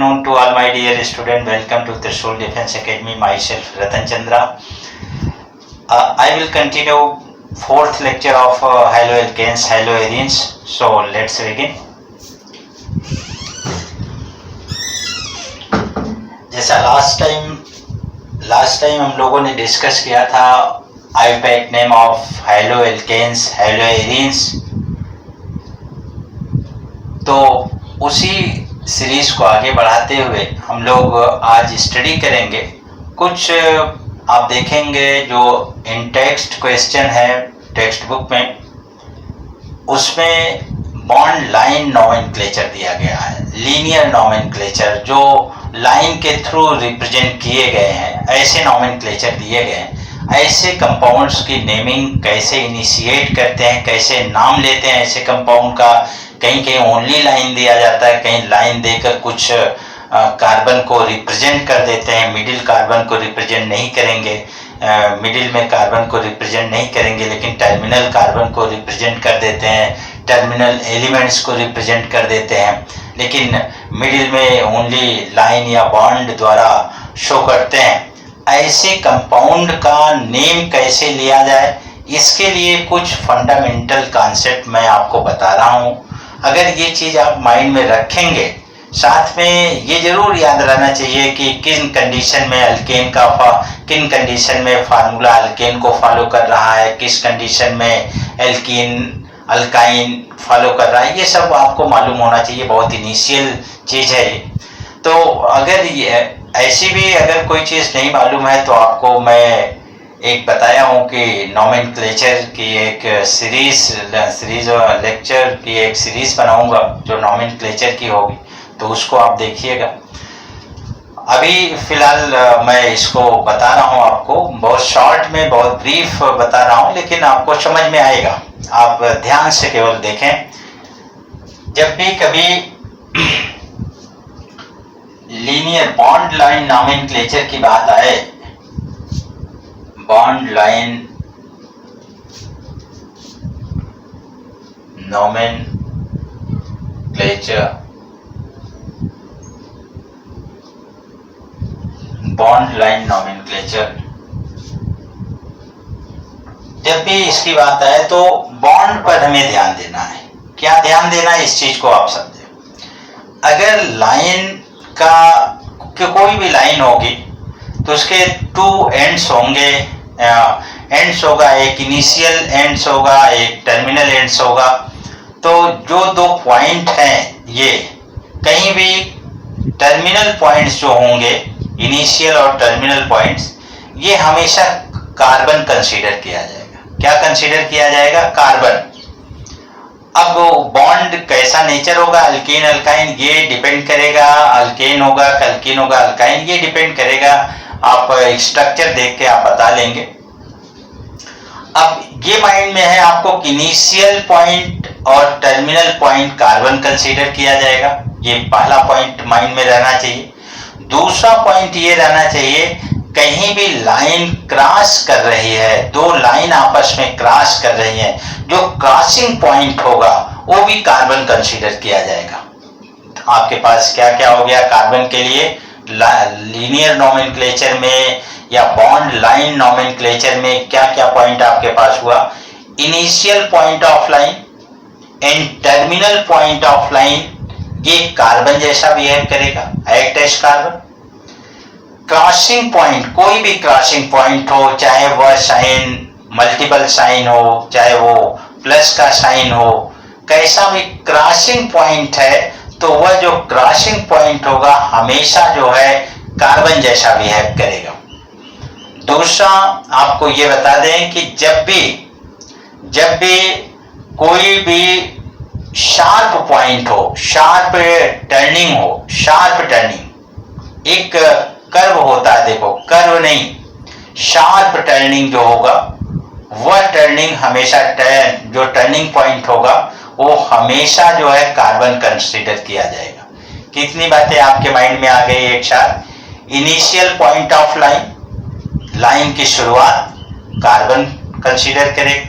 afternoon to all my dear students. Welcome to Trishul Defense Academy. Myself Ratan Chandra. I will continue fourth lecture of haloalkanes, haloarenes. So let's begin. जैसा last time हम लोगों ने discuss किया था IUPAC name of haloalkanes, haloarenes. तो उसी series को आगे बढ़ाते हुए हम लोग आज स्टडी करेंगे. कुछ आप देखेंगे जो इन टेक्स्ट क्वेश्चन है टेक्स्ट बुक में, उसमें बॉन्ड लाइन नोमेनक्लेचर दिया गया है, लीनियर नोमेनक्लेचर जो लाइन के थ्रू रिप्रेजेंट किए गए हैं, ऐसे नोमेनक्लेचर दिए गए हैं. ऐसे कंपाउंड्स की नेमिंग कैसे इनिशिएट करते हैं, कैसे नाम लेते हैं ऐसे कंपाउंड का. कहीं कहीं ओनली लाइन दिया जाता है, कहीं लाइन देकर कुछ कार्बन को रिप्रेजेंट कर देते हैं. मिडिल कार्बन को रिप्रेजेंट नहीं करेंगे, मिडिल में कार्बन को रिप्रेजेंट नहीं करेंगे, लेकिन टर्मिनल कार्बन को रिप्रेजेंट कर देते हैं, टर्मिनल एलिमेंट्स को रिप्रेजेंट कर देते हैं, लेकिन मिडिल में ओनली लाइन या बॉन्ड द्वारा शो करते हैं. ऐसे कंपाउंड का नेम कैसे लिया जाए, इसके लिए कुछ फंडामेंटल कॉन्सेप्ट मैं आपको बता रहा हूँ. अगर ये चीज़ आप माइंड में रखेंगे, साथ में ये जरूर याद रहना चाहिए कि किन कंडीशन में अल्केन का किन कंडीशन में फार्मूला अल्केन को फॉलो कर रहा है, किस कंडीशन में एल्कीन अल्काइन फॉलो कर रहा है, ये सब आपको मालूम होना चाहिए. बहुत इनिशियल चीज़ है ये. तो अगर ऐसी भी अगर कोई चीज़ नहीं मालूम है तो आपको मैं एक बताया हूँ कि नोमेनक्लेचर की एक सीरीज और लेक्चर की एक सीरीज बनाऊंगा जो नोमेनक्लेचर की होगी, तो उसको आप देखिएगा. अभी फिलहाल मैं इसको बता रहा हूँ आपको, बहुत शॉर्ट में बहुत ब्रीफ बता रहा हूँ, लेकिन आपको समझ में आएगा. आप ध्यान से केवल देखें. जब भी कभी लीनियर बॉन्ड लाइन नोमेनक्लेचर की बात आए, bond line nomenclature, bond line nomenclature, जब भी इसकी बात आए तो बॉन्ड पर हमें ध्यान देना है. क्या ध्यान देना है, इस चीज को आप समझें. अगर लाइन का कोई भी लाइन होगी तो उसके टू एंड्स होंगे. एंड्स होगा, एक इनिशियल एंड्स होगा, एक टर्मिनल एंड्स होगा. तो जो दो पॉइंट हैं, ये कहीं भी टर्मिनल पॉइंट्स जो होंगे, इनिशियल और टर्मिनल पॉइंट्स, ये हमेशा कार्बन कंसीडर किया जाएगा. क्या कंसीडर किया जाएगा? कार्बन. अब बॉन्ड कैसा नेचर होगा, अल्केन अल्काइन, ये डिपेंड करेगा. अल्केन होगा अल्कीन होगा अल्काइन, ये डिपेंड करेगा. आप स्ट्रक्चर देख के आप बता लेंगे. अब ये माइंड में है आपको कि इनिशियल पॉइंट और टर्मिनल पॉइंट कार्बन कंसीडर किया जाएगा. ये पहला पॉइंट माइंड में रहना चाहिए. दूसरा पॉइंट ये रहना चाहिए, कहीं भी लाइन क्रॉस कर रही है, दो लाइन आपस में क्रॉस कर रही है, जो क्रॉसिंग पॉइंट होगा वो भी कार्बन कंसीडर किया जाएगा. आपके पास क्या क्या हो गया कार्बन के लिए लीनियर नोमेनक्लेचर में या बॉन्ड लाइन नोमेनक्लेचर में? क्या क्या पॉइंट आपके पास हुआ? Initial point of line and terminal point of line, ये कार्बन जैसा बिहेव करेगा, act as carbon. Crossing point, कोई भी क्रॉसिंग पॉइंट हो, चाहे वह साइन मल्टीपल साइन हो, चाहे वो प्लस का साइन हो, कैसा भी क्रॉसिंग पॉइंट है, तो वह जो क्रॉसिंग पॉइंट होगा हमेशा जो है कार्बन जैसा बिहेव करेगा. दूसरा आपको ये बता दें कि जब भी कोई भी शार्प पॉइंट हो, शार्प टर्निंग, एक कर्व होता है, देखो कर्व नहीं, शार्प टर्निंग जो होगा, वह टर्निंग हमेशा जो टर्निंग पॉइंट होगा वो हमेशा जो है कार्बन कंसीडर किया जाएगा. कितनी बातें आपके माइंड में आ गई एक साथ. इनिशियल पॉइंट ऑफ लाइन की शुरुआत कार्बन कंसीडर करेगा.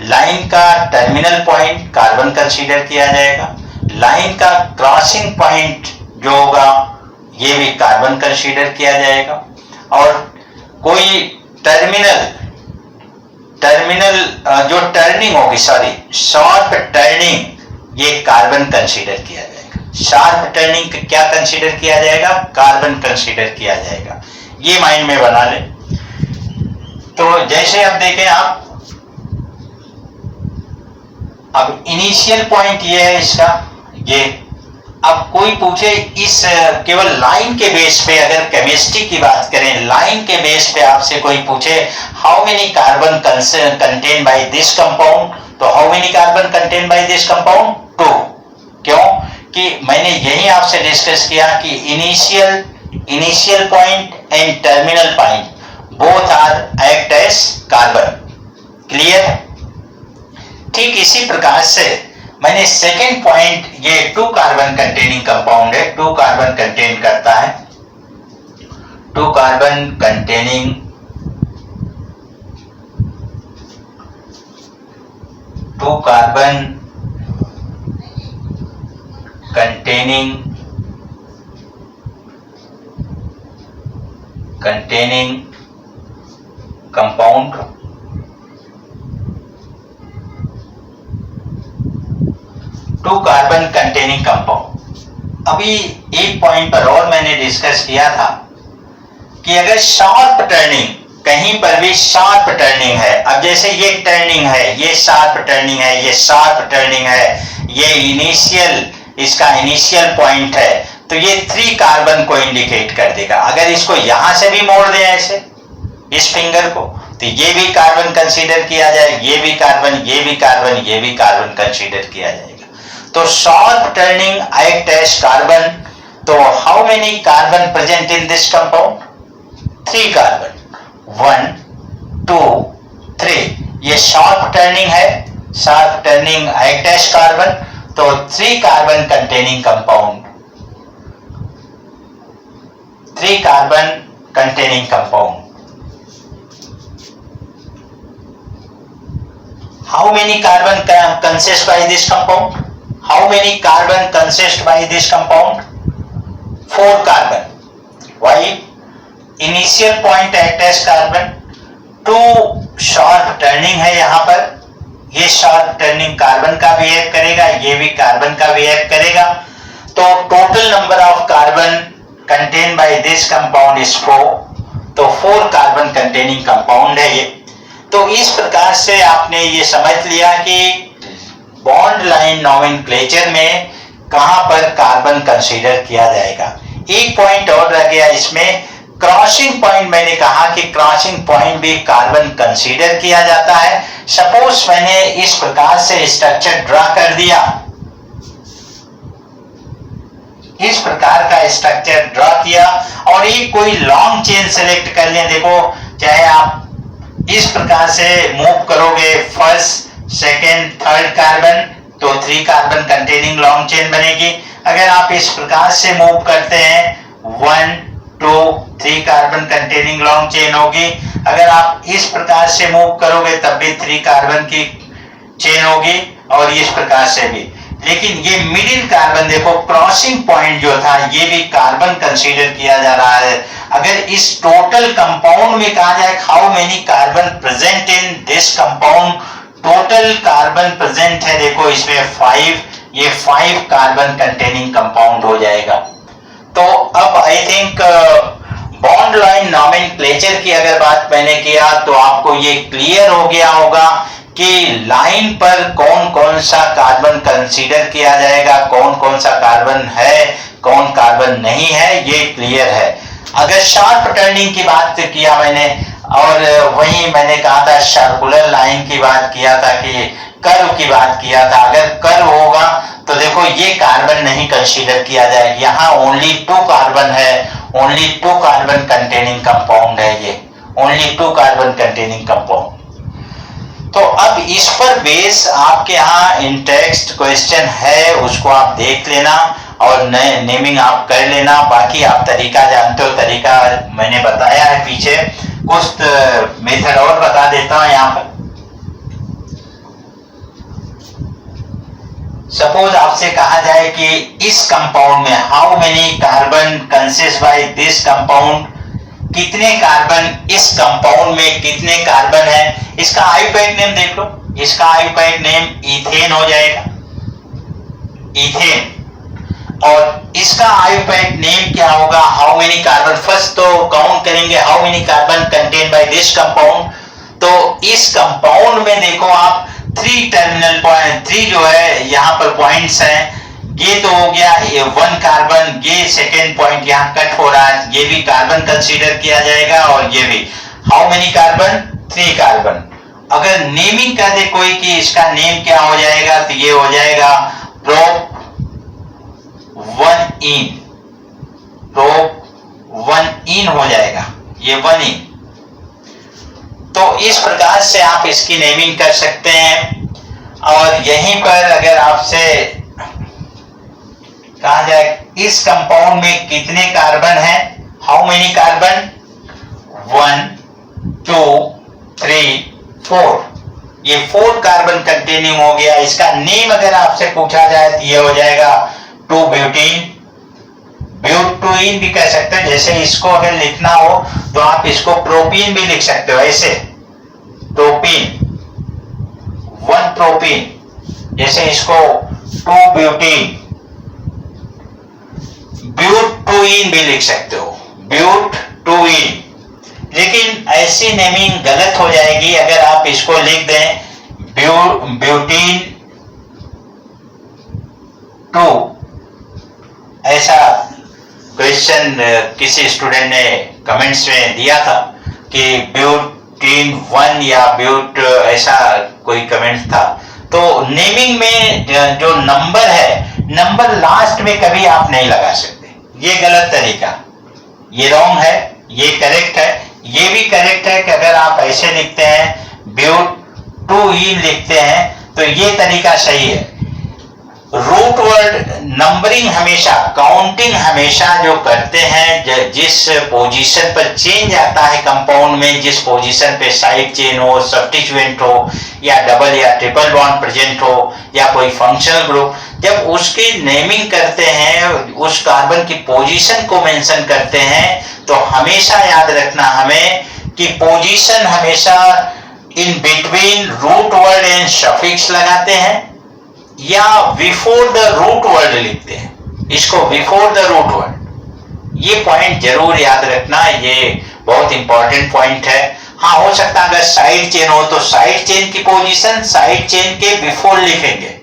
लाइन का टर्मिनल पॉइंट कार्बन कंसीडर किया जाएगा. लाइन का क्रॉसिंग पॉइंट जो होगा ये भी कार्बन कंसीडर किया जाएगा, और कोई टर्मिनल जो टर्निंग होगी, शार्प टर्निंग, ये कार्बन कंसीडर किया जाएगा। शार्प टर्निंग क्या कंसीडर किया जाएगा? कार्बन कंसीडर किया जाएगा। ये माइंड में बना ले। तो जैसे अब देखें आप, अब इनिशियल पॉइंट ये है इसका, ये अब कोई पूछे इस केवल लाइन के बेस पे, अगर केमिस्ट्री की बात करें, लाइन के बेस पे आपसे कोई पूछे how many carbon contain by this compound, तो how many carbon contain by this compound? 2। क्यों कि मैंने यही आपसे डिस्कस किया कि initial point and terminal point both are act as carbon. Clear? ठीक इसी प्रकार से मैंने सेकेंड पॉइंट, ये 2 कार्बन कंटेनिंग कंपाउंड है, 2 कार्बन कंटेन करता है, 2 carbon containing compound, carbon containing compound. अभी एक पॉइंट पर और मैंने डिस्कस किया था कि अगर शार्प टर्निंग, कहीं पर भी शार्प टर्निंग है, अब जैसे ये टर्निंग है, ये शार्प टर्निंग है, ये शार्प टर्निंग है, ये इसका इनिशियल पॉइंट है, तो ये 3 कार्बन को इंडिकेट कर देगा। अगर इसको यहां से भी मोड़ दें ऐसे, इस फिंगर को, तो ये भी कार्बन कंसीडर किया जाए, ये भी कार्बन, ये भी कार्बन, ये भी कार्बन कंसीडर किया जाएगा। तो sharp turning act as carbon. तो how many carbon present in this compound? 3 carbon, 1 2 3। ये शार्प टर्निंग है, sharp turning act as carbon, तो 3 carbon containing compound, 3 carbon containing compound. How many carbon consist by this compound? How many carbon consist by this compound? 4 carbon. Why? Initial point act as carbon. 2 sharp turning है यहाँ पर, ये sharp turning carbon का behave करेगा, ये भी carbon का behave करेगा। तो total number of carbon contained by this compound is 4. तो 4 carbon containing compound है ये। तो इस प्रकार से आपने ये समझ लिया कि बॉन्ड लाइन नोमेनक्लेचर में कहां पर कार्बन कंसीडर किया जाएगा। एक पॉइंट और रह गया इसमें, क्रॉसिंग पॉइंट। मैंने कहा कि क्रॉसिंग पॉइंट भी कार्बन कंसीडर किया जाता है। सपोज मैंने इस प्रकार से स्ट्रक्चर ड्रा कर दिया, इस प्रकार का स्ट्रक्चर ड्रा किया, और एक कोई लॉन्ग चेन सेलेक्ट कर लें। देखो, चाहे आप इस प्रकार से मूव करोगे, फर्स्ट सेकेंड थर्ड कार्बन, तो 3 कार्बन कंटेनिंग लॉन्ग चेन बनेगी। अगर आप इस प्रकार से मूव करते हैं, 1 2 3 कार्बन कंटेनिंग लॉन्ग चेन होगी। अगर आप इस प्रकार से मूव करोगे तब भी 3 कार्बन की चेन होगी, और इस प्रकार से भी। लेकिन ये मिडिल कार्बन, देखो क्रॉसिंग पॉइंट जो था, ये भी कार्बन कंसीडर किया जा रहा है। अगर इस टोटल कंपाउंड में कहा जाए how many carbon present in this compound, total carbon present है, देखो इसमें 5, ये 5 कार्बन कंटेनिंग कंपाउंड हो जाएगा। तो अब I think bond line nomenclature की अगर बात मैंने किया तो आपको ये क्लियर हो गया होगा कि लाइन पर कौन कौन सा कार्बन कंसीडर किया जाएगा, कौन कौन सा कार्बन है, कौन कार्बन नहीं है, ये क्लियर है। अगर शार्प टर्निंग की बात किया मैंने, और वहीं मैंने कहा था सर्कुलर लाइन की बात किया था, कि कर्व की बात किया था। अगर कर्व होगा तो देखो ये कार्बन नहीं कंसीडर किया जाएगा, यहाँ ओनली 2 कार्बन है, ओनली 2 कार्बन कंटेनिंग कंपाउंड है, ये ओनली 2 कार्बन कंटेनिंग कंपाउंड। तो अब इस पर बेस आपके यहाँ इन टेक्स्ट क्वेश्चन है, उसको आप देख लेना और नेमिंग आप कर लेना। बाकी आप तरीका जानते हो, तरीका मैंने बताया है पीछे, कुछ मेथड और बता देता हूं यहाँ पर। सपोज आपसे कहा जाए कि इस कंपाउंड में how many carbon consist by this compound, कितने कार्बन इस कंपाउंड में कितने कार्बन है, इसका आयुपैक नेम देख लो, इसका आयुपैक नेम इथेन हो जाएगा, इथेन। और इसका आयुपैक नेम क्या होगा, हाउ मेनी कार्बन, फर्स्ट तो काउंट करेंगे how many carbon contain by this compound. तो इस कंपाउंड में देखो आप 3 टर्मिनल पॉइंट, 3 जो है यहाँ पर पॉइंट्स हैं, ये तो हो गया ये 1 कार्बन, ये सेकेंड पॉइंट यहाँ कट हो रहा है, ये भी कार्बन कंसीडर किया जाएगा, और ये भी हाउ मेनी कार्बन, 3 कार्बन। अगर नेमिंग कर दे कोई कि इसका नेम क्या हो जाएगा, तो ये हो जाएगा प्रोप 1 इन, प्रोप 1 इन हो जाएगा, ये 1 इन। तो इस प्रकार से आप इसकी नेमिंग कर सकते हैं। और यहीं पर अगर आपसे कहा जाए इस कंपाउंड में कितने कार्बन हैं, हाउ मेनी कार्बन, 1 2 3 4, ये 4 कार्बन कंटेनिंग हो गया। इसका नेम अगर आपसे पूछा जाए तो ये हो जाएगा 2 ब्यूटीन, ब्यूटुइन भी कह सकते हैं। जैसे इसको अगर लिखना हो तो आप इसको प्रोपीन भी लिख सकते हो, ऐसे प्रोपीन, 1 प्रोपीन, जैसे इसको 2 ब्यूटीन, ब्यूटुइन भी लिख सकते हो, ब्यूटुइन। लेकिन ऐसी नेमिंग गलत हो जाएगी अगर आप इसको लिख दें ब्यूटीन 2, ऐसा क्वेश्चन किसी स्टूडेंट ने कमेंट्स में दिया था कि ब्यूटीन 1 या ब्यूट, ऐसा कोई कमेंट था। तो नेमिंग में जो नंबर है, नंबर लास्ट में कभी आप नहीं लगा सकते, ये गलत तरीका, ये रॉन्ग है, ये करेक्ट है। ये भी करेक्ट है कि अगर आप ऐसे लिखते हैं ब्यूटुइन लिखते हैं तो ये तरीका सही है। रूट वर्ड नंबरिंग हमेशा, काउंटिंग हमेशा जो करते हैं, जिस पोजीशन पर चेंज आता है कंपाउंड में, जिस पोजीशन पे साइड चेन हो, सब्स्टिट्यूएंट हो, या डबल या ट्रिपल बॉन्ड प्रेजेंट हो, या कोई फंक्शनल ग्रुप, जब उसकी नेमिंग करते हैं, उस कार्बन की पोजीशन को मेंशन करते हैं, तो हमेशा याद रखना हमें कि पोजीशन हमेशा in between root word and suffix लगाते हैं या बिफोर द रूट वर्ड लिखते हैं, इसको बिफोर द रूट वर्ड। ये पॉइंट जरूर याद रखना, ये बहुत इंपॉर्टेंट पॉइंट है। हाँ, हो सकता है अगर साइड चेन हो तो साइड चेन की पोजीशन साइड चेन के बिफोर लिखेंगे,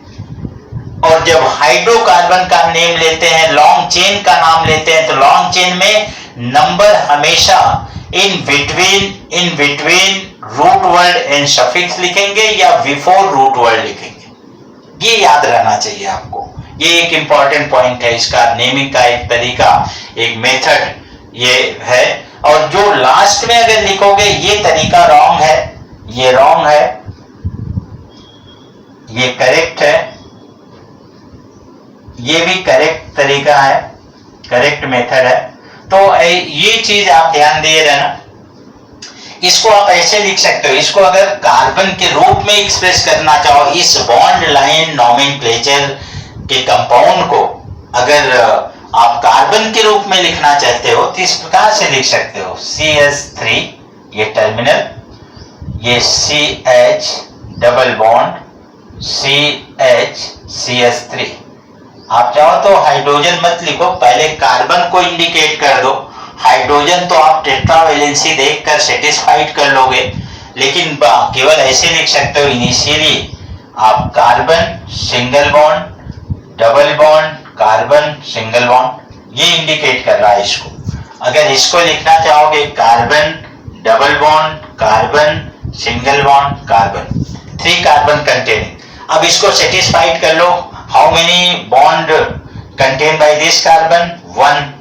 और जब हाइड्रोकार्बन का नेम लेते हैं, लॉन्ग चेन का नाम लेते हैं, तो लॉन्ग चेन में नंबर हमेशा in between root word and suffix लिखेंगे या बिफोर रूट वर्ड लिखेंगे। ये याद रहना चाहिए आपको, ये एक इंपॉर्टेंट पॉइंट है। इसका नेमिंग का एक तरीका, एक मेथड ये है। और जो लास्ट में अगर लिखोगे ये तरीका रॉन्ग है, ये रॉन्ग है, ये करेक्ट है, ये भी करेक्ट तरीका है, करेक्ट मेथड है। तो ये चीज आप ध्यान दिए रहना। इसको आप ऐसे लिख सकते हो, इसको अगर कार्बन के रूप में एक्सप्रेस करना चाहो, इस बॉन्ड लाइन नोमेनक्लेचर के कंपाउंड को अगर आप कार्बन के रूप में लिखना चाहते हो तो इस प्रकार से लिख सकते हो, CH3 ये टर्मिनल, ये CH डबल बॉन्ड CH3। आप चाहो तो हाइड्रोजन मत लिखो, पहले कार्बन को इंडिकेट कर दो। हाइड्रोजन तो आप टेट्रावैलेंसी देखकर सेटिस्फाइड कर लोगे, लेकिन केवल ऐसे लिख सकते हो इनिशियली आप carbon single bond double bond carbon single bond, ये इंडिकेट कर रहा है इसको। अगर इसको लिखना चाहोगे carbon double bond carbon single bond carbon, 3 carbon containing. अब इसको सेटिस्फाइड कर लो, how many bond contain by this carbon, 1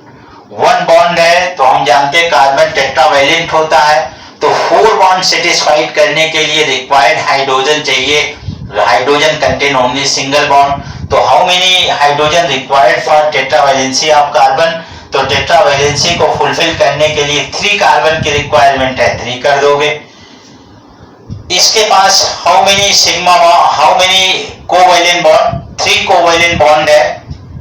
bond है, तो हम जानते हैं कार्बन टेट्रावैलेंट होता है, तो 4 बॉन्ड सेटिस्फाइड करने के लिए रिक्वायर्ड हाइड्रोजन चाहिए, hydrogen contain only single bond. तो how many hydrogen required for tetravalency of carbon, तो टेट्रावैलेंसी को फुलफिल करने के लिए 3 कार्बन की रिक्वायरमेंट है, 3 कर दोगे। इसके पास how many sigma, how many covalent bond, 3 covalent bond है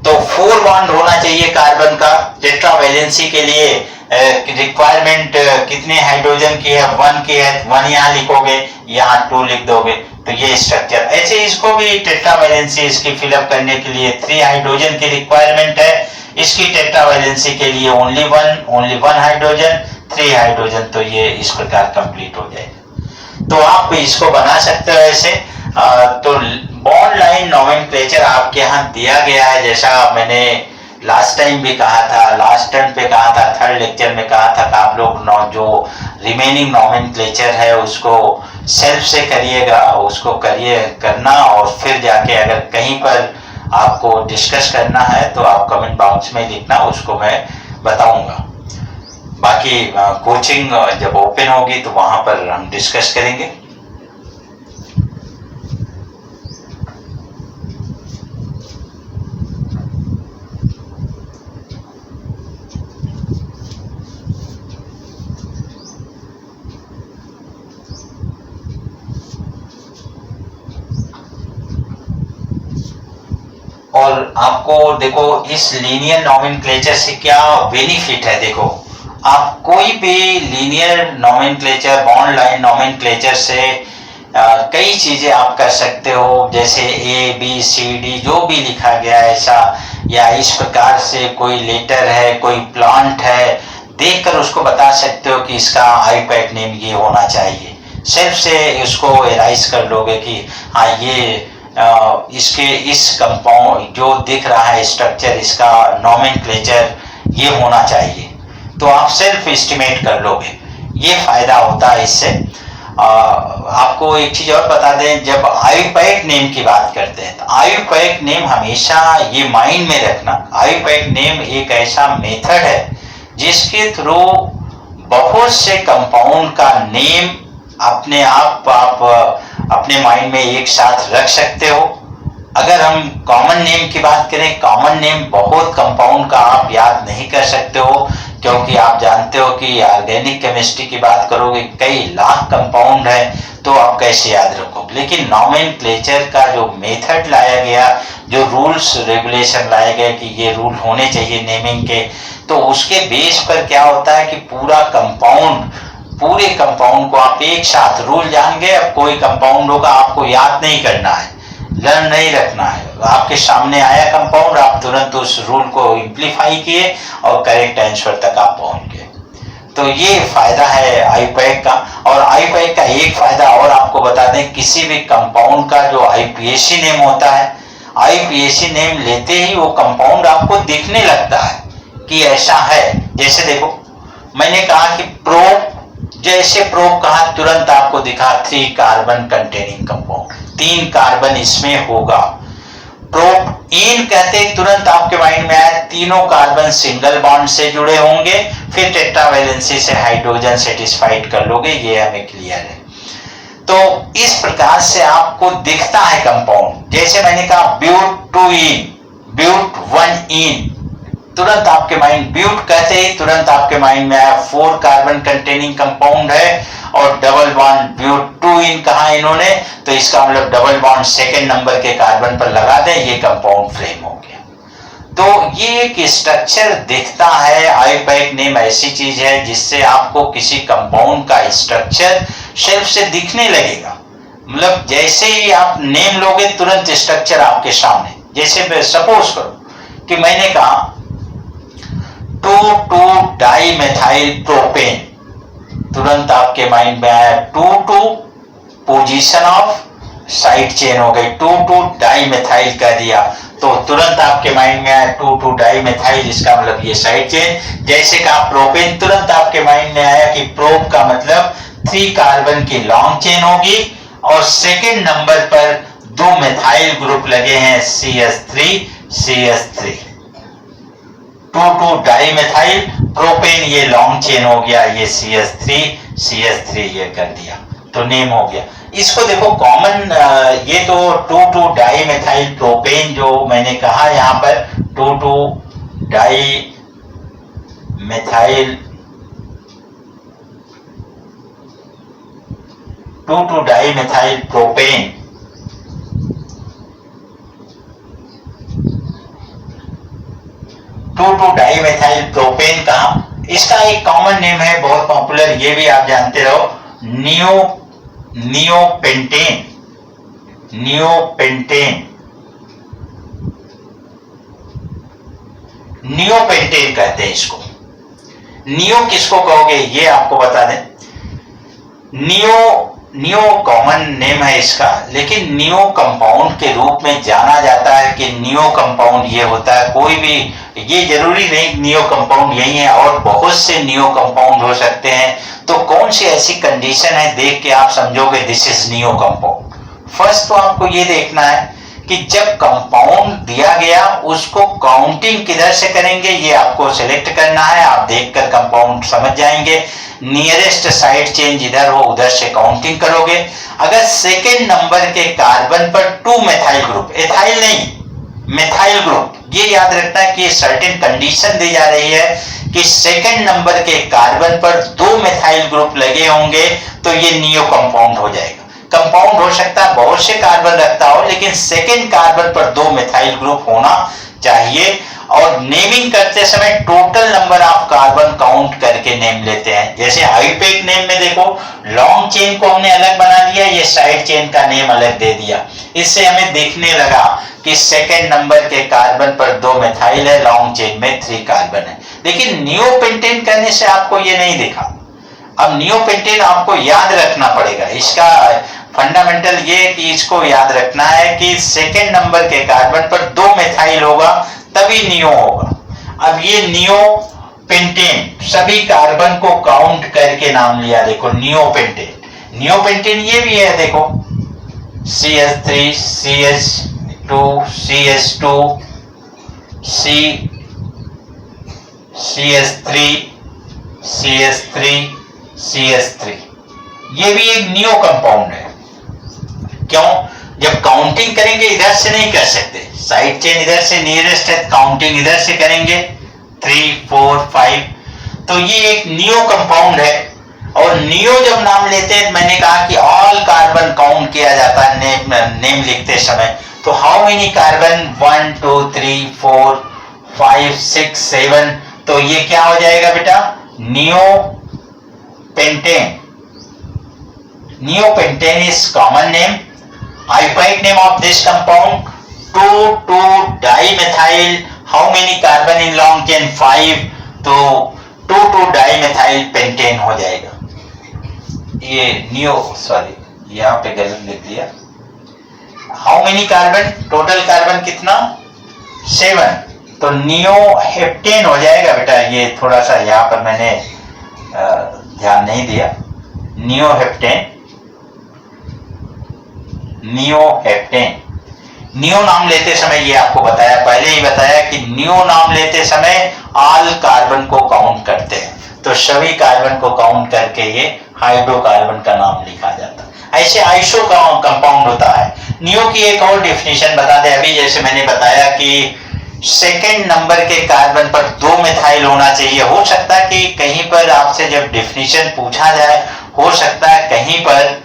तो 4 बॉन्ड होना चाहिए कार्बन का। टेट्रावैलेंसी के लिए रिक्वायरमेंट कितने हाइड्रोजन की है, 1 की है, 1 यहाँ लिखोगे, यहाँ 2 लिख दोगे, तो ये स्ट्रक्चर। ऐसे इसको भी टेट्रावैलेंसी इसकी फिलअप करने के लिए 3 हाइड्रोजन की रिक्वायरमेंट है। इसकी टेट्रावैलेंसी के लिए ओनली वन हाइड्रोजन, 3 हाइड्रोजन, तो ये इस प्रकार कंप्लीट हो जाएगा। तो आप इसको बना सकते हो ऐसे। तो बॉन्ड लाइन नोमेनक्लेचर आपके यहाँ दिया गया है, जैसा मैंने लास्ट टाइम भी कहा था, लास्ट टर्न पे कहा था, थर्ड लेक्चर में कहा था कि आप लोग जो रिमेनिंग नोमेनक्लेचर है उसको सेल्फ से करिएगा, उसको करना, और फिर जाके अगर कहीं पर आपको डिस्कस करना है तो आप कमेंट बॉक्स में लिखना, उसको मैं बताऊंगा। बाकी कोचिंग जब ओपन होगी तो वहां पर हम डिस्कस करेंगे। और आपको देखो इस लीनियर नोमेनक्लेचर से क्या बेनिफिट है। देखो आप कोई भी linear nomenclature, bond line nomenclature से कई चीजें आप कर सकते हो, जैसे ए बी सी डी जो भी लिखा गया है ऐसा, या इस प्रकार से कोई लेटर है, कोई प्लांट है, देखकर उसको बता सकते हो कि इसका आईपैड नेम ये होना चाहिए। सेल्फ से उसको एराइज कर लोगे कि हाँ ये इसके इस कंपाउंड जो दिख रहा है स्ट्रक्चर, इसका नोमेनक्लेचर ये होना चाहिए, तो आप सेल्फ एस्टिमेट कर लोगे। ये फायदा होता है इससे। आपको एक चीज और बता दें, जब आईपैड नेम की बात करते हैं तो आईपैड नेम हमेशा ये माइंड में रखना, आईपैड नेम एक ऐसा मेथड है जिसके थ्रू बहुत से कंपाउंड का नेम अपने आप अपने माइंड में एक साथ रख सकते हो। अगर हम कॉमन नेम की बात करें, कॉमन नेम बहुत कंपाउंड का आप याद नहीं कर सकते हो, क्योंकि आप जानते हो कि ऑर्गेनिक केमिस्ट्री की बात करोगे कई लाख कंपाउंड है, तो आप कैसे याद रखोगे। लेकिन नोमेनक्लेचर का जो मेथड लाया गया, जो रूल्स रेगुलेशन लाए गए कि ये रूल होने चाहिए नेमिंग के, तो उसके बेस पर क्या होता है कि पूरे कंपाउंड को आप एक साथ रूल जान गए। अब कोई कंपाउंड होगा आपको याद नहीं करना है, लर्न नहीं रखना है, आपके सामने आया कंपाउंड, आप तुरंत उस रूल को इम्प्लीफाई किए और करेक्ट आंसर तक आप पहुंच गए। तो ये फायदा है आईपैड का। और आईपैड का एक फायदा और आपको बता दें, किसी भी कंपाउंड का जो आईपीएसी नेम होता है, आईपीएसी नेम लेते ही वो कंपाउंड आपको दिखने लगता है कि ऐसा है। जैसे देखो मैंने कहा कि प्रोप, जैसे प्रोप कहा तुरंत आपको दिखा 3 कार्बन कंटेनिंग कंपाउंड, 3 कार्बन इसमें होगा। प्रोप इन कहते ही तुरंत आपके माइंड में आया तीनों कार्बन सिंगल बॉन्ड से जुड़े होंगे, फिर टेट्रावैलेंसी से हाइड्रोजन सेटिस्फाइड कर लोगे, ये हमें क्लियर है। तो इस प्रकार से आपको दिखता है कंपाउंड। जैसे मैंने कहा ब्यूट 2 इन, ब्यूट 1 इन, तुरंत आपके माइंड, ब्यूट कहते ही तुरंत आपके माइंड में आया 4 कार्बन कंटेनिंग कंपाउंड है, और डबल बॉन्ड ब्यूट 2 इन कहा इन्होंने, तो इसका मतलब डबल बॉन्ड सेकंड नंबर के कार्बन पर लगा दें, ये कंपाउंड फ्रेम हो गया। तो ये एक स्ट्रक्चर दिखता है। आईपैड नेम ऐसी चीज है जिससे आपको किसी कंपाउंड का स्ट्रक्चर सेल्फ से दिखने लगेगा। मतलब जैसे ही आप नेम लोगे तुरंत स्ट्रक्चर आपके सामने। जैसे सपोज करो कि मैंने कहा 2,2-डाइमेथाइल प्रोपेन, तुरंत आपके माइंड में आया 2,2 पोजीशन ऑफ साइड चेन हो गई, 2,2-डाइमेथाइल कर दिया, तो तुरंत आपके माइंड में आया 2,2-डाइमेथाइल, इसका मतलब ये साइड चेन। जैसे कहा प्रोपेन, तुरंत आपके माइंड में आया कि प्रोप का मतलब 3 कार्बन की लॉन्ग चेन होगी, और सेकेंड नंबर पर 2 मेथाइल ग्रुप लगे हैं CH3 2,2-डाइमेथाइल प्रोपेन, ये लॉन्ग चेन हो गया, ये CH3 ये कर दिया, तो नेम हो गया। इसको देखो कॉमन, ये तो 2,2-डाइमेथाइल प्रोपेन जो मैंने कहा यहाँ पर 2,2-डाइमेथाइल प्रोपेन, 2,2 डाइमेथाइल प्रोपेन का इसका एक कॉमन नेम है, बहुत पॉपुलर, ये भी आप जानते रहो, नियोपेंटेन। नियोपेंटेन कहते हैं इसको। नियो किसको कहोगे ये आपको बता दें। नियो कॉमन नेम है इसका, लेकिन नियो कंपाउंड के रूप में जाना जाता है कि नियो कंपाउंड ये होता है। कोई भी, ये जरूरी नहीं नियो कंपाउंड यही है, और बहुत से नियो कंपाउंड हो सकते हैं। तो कौन सी ऐसी कंडीशन है देख के आप समझोगे this is neo compound. First तो आपको ये देखना है कि जब कंपाउंड दिया गया उसको काउंटिंग किधर से करेंगे ये आपको सिलेक्ट करना है। आप देखकर कंपाउंड समझ जाएंगे। नियरेस्ट साइड चेंज इधर हो उधर से काउंटिंग करोगे। अगर सेकेंड नंबर के कार्बन पर 2 मेथाइल ग्रुप, एथाइल नहीं मेथाइल ग्रुप, ये याद रखना है कि सर्टेन कंडीशन दी जा रही है कि सेकेंड नंबर के कार्बन पर 2 मेथाइल ग्रुप लगे होंगे तो ये नियो कंपाउंड हो जाएगा। कंपाउंड हो सकता है बहुत से कार्बन रखता हो, लेकिन सेकेंड कार्बन पर 2 मेथाइल ग्रुप होना चाहिए। और नेमिंग करते समय total number of carbon count करके नेम लेते हैं। जैसे हाइपेक नेम में देखो, लॉन्ग चेन को हमने अलग बना दिया, ये साइड चेन का नेम अलग दे दिया। इससे हमें देखने लगा कि सेकेंड नंबर के कार्बन पर 2 मेथाइल है, लॉन्ग चेन में 3 कार्बन है। लेकिन नियोपेंटेन करने से आपको ये नहीं दिखा। अब नियोपेंटेन आपको याद रखना पड़ेगा। इसका फंडामेंटल ये कि इसको याद रखना है कि सेकेंड नंबर के कार्बन पर 2 मेथाइल होगा तभी नियो होगा। अब ये नियोपेंटेन सभी कार्बन को काउंट करके नाम लिया। देखो नियोपेंटेन ये भी है, देखो CH3 CH2 CH2 CH3 CH3 CH3, ये भी एक नियो कंपाउंड है। क्यों? जब काउंटिंग करेंगे इधर से नहीं कर सकते, साइड चेन इधर से नियरेस्ट है, काउंटिंग इधर से करेंगे 3 4 5, तो ये एक नियो कंपाउंड है। और नियो जब नाम लेते हैं, मैंने कहा कि ऑल कार्बन काउंट किया जाता है नेम लिखते समय। तो हाउ मेनी कार्बन, 1 2 3 4 5 6 7, तो ये क्या हो जाएगा बेटा, Neopentane is common name. Isotopic name of this compound 2,2-dimethyl. How many carbon in long chain? 5. तो 2,2-dimethyl pentane हो जाएगा। ये यहाँ पे गलत लिख दिया। How many carbon? Total carbon कितना? 7। तो नियोहेप्टेन हो जाएगा बेटा। ये थोड़ा सा यहाँ पर मैंने ध्यान नहीं दिया। नियोहेप्टेन नियो नाम लेते समय ये आपको बताया, पहले ही बताया कि नियो नाम लेते समय ऑल कार्बन को काउंट करते हैं। तो सभी कार्बन को काउंट करके ये हाइड्रोकार्बन का नाम लिखा जाता है। ऐसे आइसो कंपाउंड होता है। नियो की एक और डेफिनेशन बता दें अभी। जैसे मैंने बताया कि सेकेंड नंबर के कार्बन पर 2 मेथाइल होना चाहिए। हो सकता है कि कहीं पर आपसे जब डेफिनेशन पूछा जाए, हो सकता है कहीं पर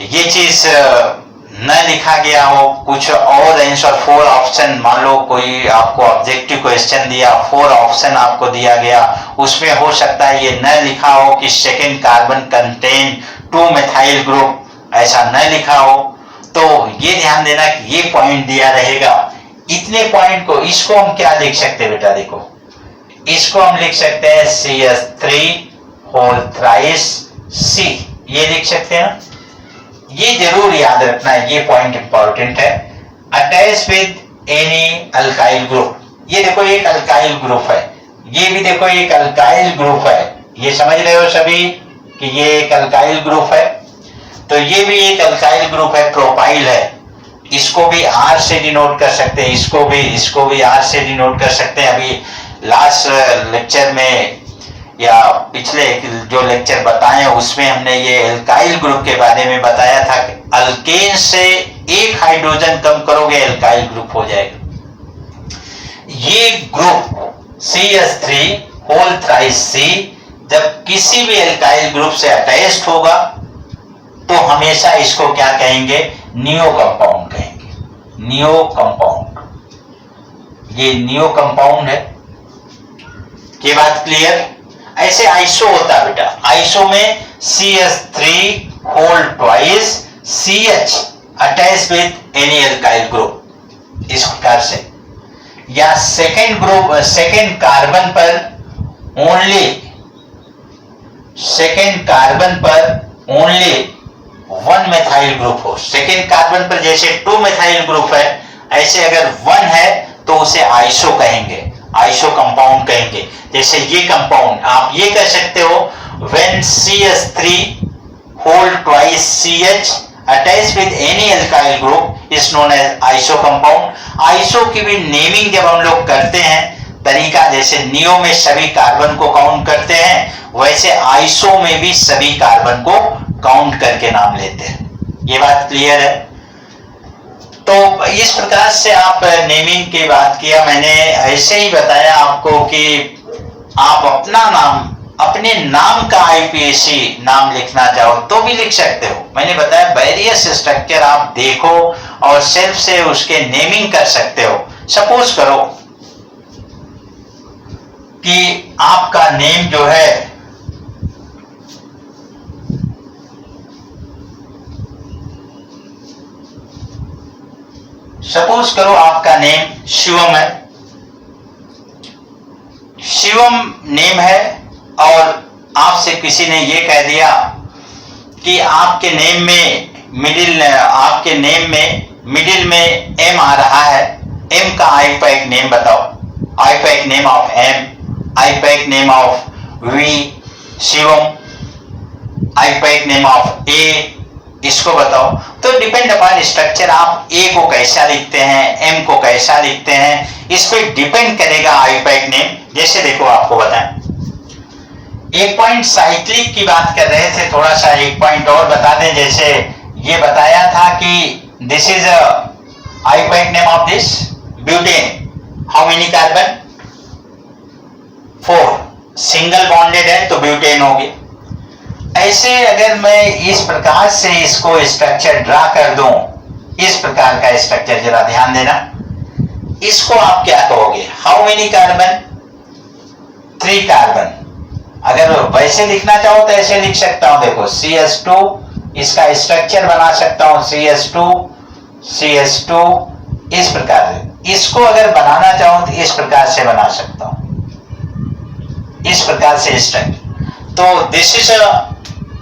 ये चीज न लिखा गया हो, कुछ और आंसर 4 ऑप्शन, मान लो कोई आपको ऑब्जेक्टिव क्वेश्चन दिया, 4 ऑप्शन आपको दिया गया, उसमें हो सकता है ये न लिखा हो कि second carbon contain 2 methyl group, ऐसा न लिखा हो। तो ये ध्यान देना कि ये पॉइंट दिया रहेगा। इतने पॉइंट को, इसको हम क्या लिख सकते हैं बेटा, देखो इसको हम लिख सकते हैं CH3 ये लिख सकते हैं। ये जरूर याद रखना है, ये पॉइंट इंपॉर्टेंट है। Attach with any alkyl group, ये देखो एक अल्काइल ग्रुप है, ये भी देखो एक अल्काइल ग्रुप है। ये समझ रहे हो सभी कि ये एक अल्काइल ग्रुप है। तो ये भी एक अल्काइल ग्रुप है, प्रोपाइल है। इसको भी R से डिनोट कर सकते हैं, इसको भी R से डिनोट कर सकते हैं। अभी लास्ट लेक्चर में या पिछले जो लेक्चर बताए उसमें हमने ये एल्काइल ग्रुप के बारे में बताया था कि अल्केन से एक हाइड्रोजन कम करोगे एल्काइल ग्रुप हो जाएगा। ये ग्रुप CH3 जब किसी भी एल्काइल ग्रुप से अटैच्ड होगा तो हमेशा इसको क्या कहेंगे, नियो कंपाउंड कहेंगे। नियो कंपाउंड ये नियो कंपाउंड है। ये बात क्लियर? ऐसे आइसो होता है बेटा, आइसो में CH3 whole twice CH attach with any alkyl group, इस प्रकार से। या सेकेंड ग्रुप, सेकेंड कार्बन पर ओनली वन मेथाइल ग्रुप हो। सेकेंड कार्बन पर जैसे 2 मेथाइल ग्रुप है, ऐसे अगर 1 है तो उसे आइसो कहेंगे, आइसो कंपाउंड कहेंगे। जैसे ये कंपाउंड आप ये कह सकते हो, when CH3 whole twice CH attached with any alkyl group is known as iso compound। Iso की भी नेमिंग जब हम लोग करते हैं तरीका, जैसे नियो में सभी कार्बन को काउंट करते हैं, वैसे आइसो में भी सभी कार्बन को काउंट करके नाम लेते हैं। ये बात क्लियर है? तो इस प्रकार से आप नेमिंग की बात किया, मैंने ऐसे ही बताया आपको कि आप अपना नाम, अपने नाम का आईपीएसी नाम लिखना चाहो तो भी लिख सकते हो। मैंने बताया वेरियस स्ट्रक्चर आप देखो और सेल्फ से उसके नेमिंग कर सकते हो। सपोज करो कि आपका नेम जो है सपोज करो आपका नेम शिवम है, शिवम नेम है, और आपसे किसी ने ये कह दिया कि आपके नेम मिडिल में एम आ रहा है, एम का आईपैक नेम बताओ, IUPAC name of M, IUPAC name of V Shivam, IUPAC name of A, इसको बताओ। तो डिपेंड अपॉन स्ट्रक्चर आप ए को कैसा लिखते हैं, एम को कैसा लिखते हैं, इस पे डिपेंड करेगा आईपैक नेम। जैसे देखो आपको बताएं, एक पॉइंट साइक्लिक की बात कर रहे थे, थोड़ा सा एक पॉइंट और बता दें। जैसे ये बताया था कि this is IUPAC name of this butane, how many carbon? 4, single bonded है तो ब्यूटेन होगी। ऐसे अगर मैं इस प्रकार से इसको स्ट्रक्चर ड्रा कर दूं, इस प्रकार का स्ट्रक्चर, जरा ध्यान देना, इसको आप क्या कहोगे? How many carbon? 3 कार्बन। अगर वैसे लिखना चाहो तो ऐसे लिख सकता हूं, देखो CH2, इसका स्ट्रक्चर बना सकता हूं CH2, इस प्रकार से। इसको अगर बनाना चाहो तो इस प्रकार से बना सकता हूं, इस प्रकार से स्ट्रक्चर। तो this is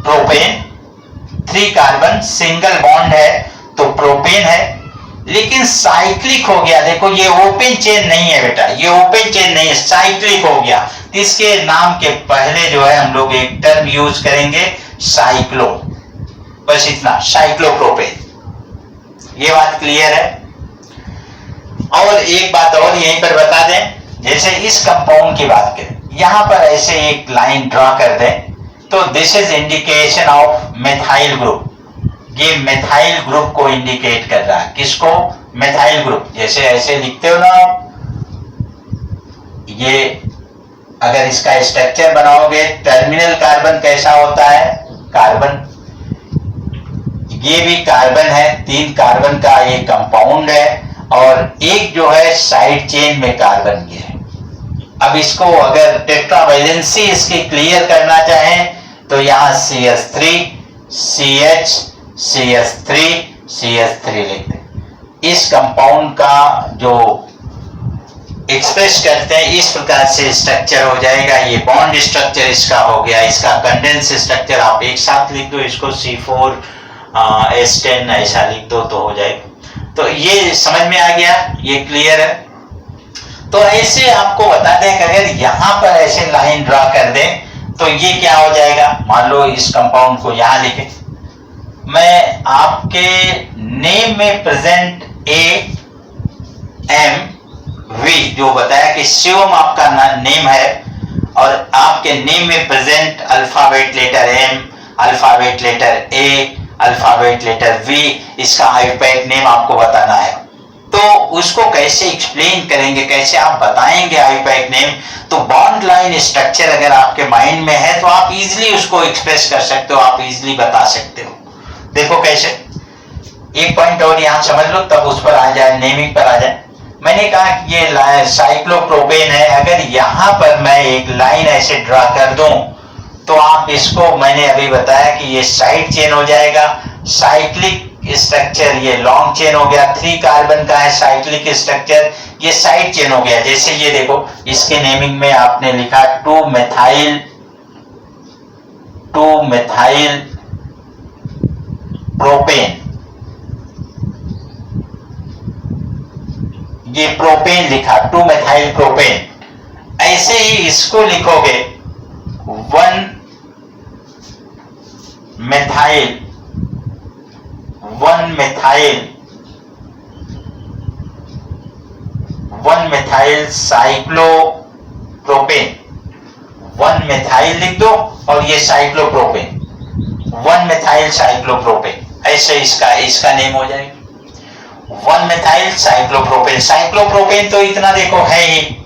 propane, 3 carbon, single bond है तो प्रोपेन है, लेकिन साइक्लिक हो गया। देखो ये ओपन चेन नहीं है बेटा, ये ओपन चेन नहीं है, साइक्लिक हो गया। इसके नाम के पहले जो है हम लोग एक टर्म यूज करेंगे साइक्लो, बस इतना, साइक्लोप्रोपेन। ये बात क्लियर है? और एक बात और यहीं पर बता दें, जैसे इस कंपाउंड की बात करें, यहां पर ऐसे एक लाइन ड्रॉ कर दें, तो this is indication of methyl group. ये मेथाइल ग्रुप को इंडिकेट कर रहा है। किसको? Methyl group. जैसे ऐसे लिखते हो ना आप, ये अगर इसका स्ट्रक्चर बनाओगे, टर्मिनल कार्बन कैसा होता है? कार्बन, ये भी कार्बन है, 3 कार्बन का एक कंपाउंड है, और एक जो है साइड चेन में कार्बन ये है। अब इसको अगर टेट्रावैलेंसी इसकी क्लियर करना चाहें तो यहां CH3 CH CH3 CH3 लिख दें। इस कंपाउंड का जो एक्सप्रेस करते हैं इस प्रकार से स्ट्रक्चर हो जाएगा। ये बॉन्ड स्ट्रक्चर इसका हो गया, इसका कंडेंस स्ट्रक्चर आप एक साथ लिख दो, इसको C4H10 ऐसा लिख दो तो हो जाएगा। तो ये समझ में आ गया, ये क्लियर है? तो ऐसे आपको बता दें कि अगर यहां पर ऐसे लाइन ड्रा कर दें तो ये क्या हो जाएगा। मान लो इस कंपाउंड को यहां लिखें, मैं आपके नेम में प्रेजेंट AMV जो बताया कि शिवम आपका नेम है, और आपके नेम में present alphabet letter M, alphabet letter A, alphabet letter V, इसका आईपैक नेम आपको बताना है। तो उसको कैसे एक्सप्लेन करेंगे, कैसे आप बताएंगे आईपैक नेम? तो बॉन्ड लाइन स्ट्रक्चर अगर आपके माइंड में है तो आप इजीली उसको एक्सप्रेस कर सकते हो, आप इजीली बता सकते हो। देखो कैसे, एक पॉइंट और यहां समझ लो तब उस पर आ जाए, नेमिंग पर आ जाए। मैंने कहा कि ये साइक्लोप्रोपेन है। अगर यहां पर मैं एक लाइन ऐसे ड्रा कर दूं तो आप इसको, मैंने अभी बताया कि ये साइड चेन हो जाएगा। साइक्लिक स्ट्रक्चर ये लॉन्ग चेन हो गया, 3 कार्बन का है साइक्लिक स्ट्रक्चर, ये साइड चेन हो गया। जैसे ये देखो, इसके नेमिंग में आपने लिखा 2 मेथाइल प्रोपेन, ये प्रोपेन लिखा, 2 मेथाइल प्रोपेन। ऐसे ही इसको लिखोगे 1 मेथाइल साइक्लोप्रोपेन, 1 मेथाइल लिख दो और ये साइक्लोप्रोपेन, 1 मेथाइल साइक्लोप्रोपेन, ऐसे इसका नेम हो जाएगा 1 मेथाइल साइक्लोप्रोपेन। साइक्लोप्रोपेन तो इतना देखो है ही।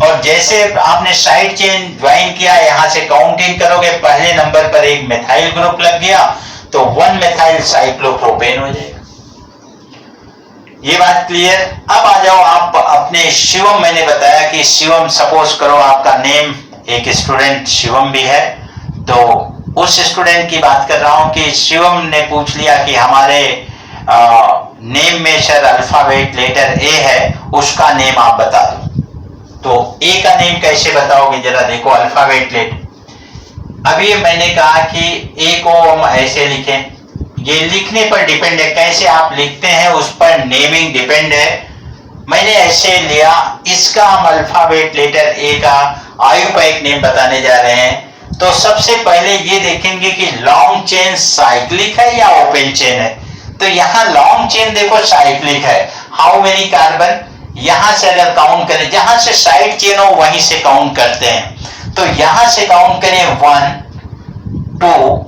और जैसे आपने साइड चेन ज्वाइन किया, यहां से काउंटिंग करोगे, पहले नंबर पर एक मेथाइल ग्रुप लग गया तो 1 मेथाइल साइक्लोप्रोपेन हो जाएगा। ये बात क्लियर। अब आ जाओ आप अपने शिवम, मैंने बताया कि शिवम, सपोज करो आपका नेम, एक स्टूडेंट शिवम भी है, तो उस स्टूडेंट की बात कर रहा हूं कि शिवम ने पूछ लिया कि हमारे नेम में सर अल्फाबेट लेटर ए है, उसका नेम आप बता दो। तो ए का नेम कैसे बताओगे, जरा देखो, अल्फाबेट लेटर। अभी मैंने कहा कि ए को हम ऐसे लिखें, ये लिखने पर डिपेंड है, कैसे आप लिखते हैं उस पर नेमिंग डिपेंड है। मैंने ऐसे लिया, इसका हम अल्फाबेट लेटर ए का आयुर्वेदिक नेम बताने जा रहे हैं। तो सबसे पहले ये देखेंगे कि लॉन्ग चेन साइक्लिक है या ओपन चेन है। तो यहाँ लॉन्ग चेन देखो साइक्लिक है। हाउ मेनी कार्बन, यहां से अगर काउंट करें, जहां से साइड चेन हो वहीं से काउंट करते हैं। तो यहां से काउंट करें 1 2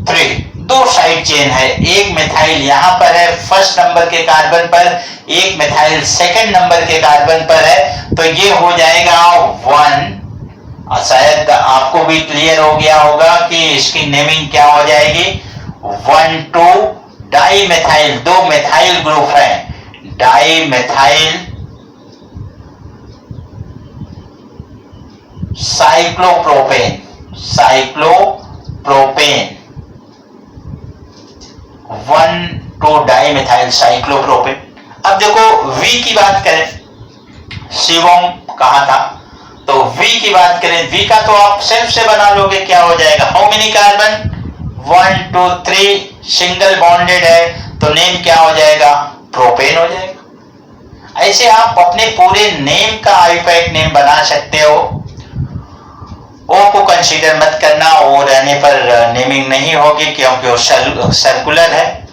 3, 2 साइड चेन है। एक मिथाइल यहां पर है फर्स्ट नंबर के कार्बन पर, एक मिथाइल सेकंड नंबर के कार्बन पर है। तो ये हो जाएगा 1, शायद आपको भी क्लियर हो गया होगा कि इसकी नेमिंग क्या हो जाएगी, 1 2 डाई मिथाइल, 2 मिथाइल ग्रुप है, di methyl cyclopropane, 1 2 di methyl cyclopropane. अब देखो V की बात करें, शिवम कहा था, तो V की बात करें, V का तो आप सेल्फ से बना लोगे, क्या हो जाएगा, how many carbon, 1 2 3, single bonded है, तो नेम क्या हो जाएगा, प्रोपेन हो जाएगा। ऐसे आप अपने पूरे नेम का आयुर्वेदिक नेम बना सकते हो। ओ को कंसीडर मत करना, ओ रहने पर नेमिंग नहीं होगी क्योंकि वो सर्कुलर है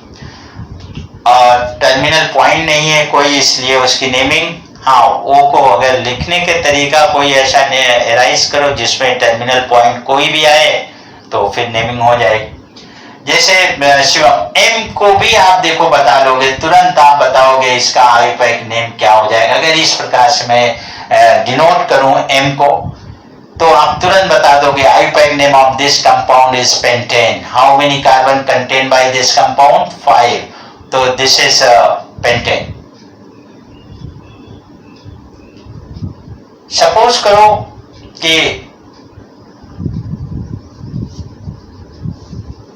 और टर्मिनल पॉइंट नहीं है कोई, इसलिए उसकी नेमिंग, हाँ, ओ को अगर लिखने के तरीका कोई ऐसा एराइज करो जिसमें टर्मिनल पॉइंट कोई भी आए तो फिर नेमिंग हो जाएगी। जैसे एम को भी आप देखो बता लोगे, तुरंत आप बताओगे इसका आयुर्वेदिक नेम क्या हो जाएगा। अगर इस प्रकार से मैं डिनोट करूं एम को, तो आप तुरंत बता दोगे आयुर्वेदिक name of this compound is pentane. How many carbon contain by this compound, 5, तो दिस इज पेंटेन। सपोज करो कि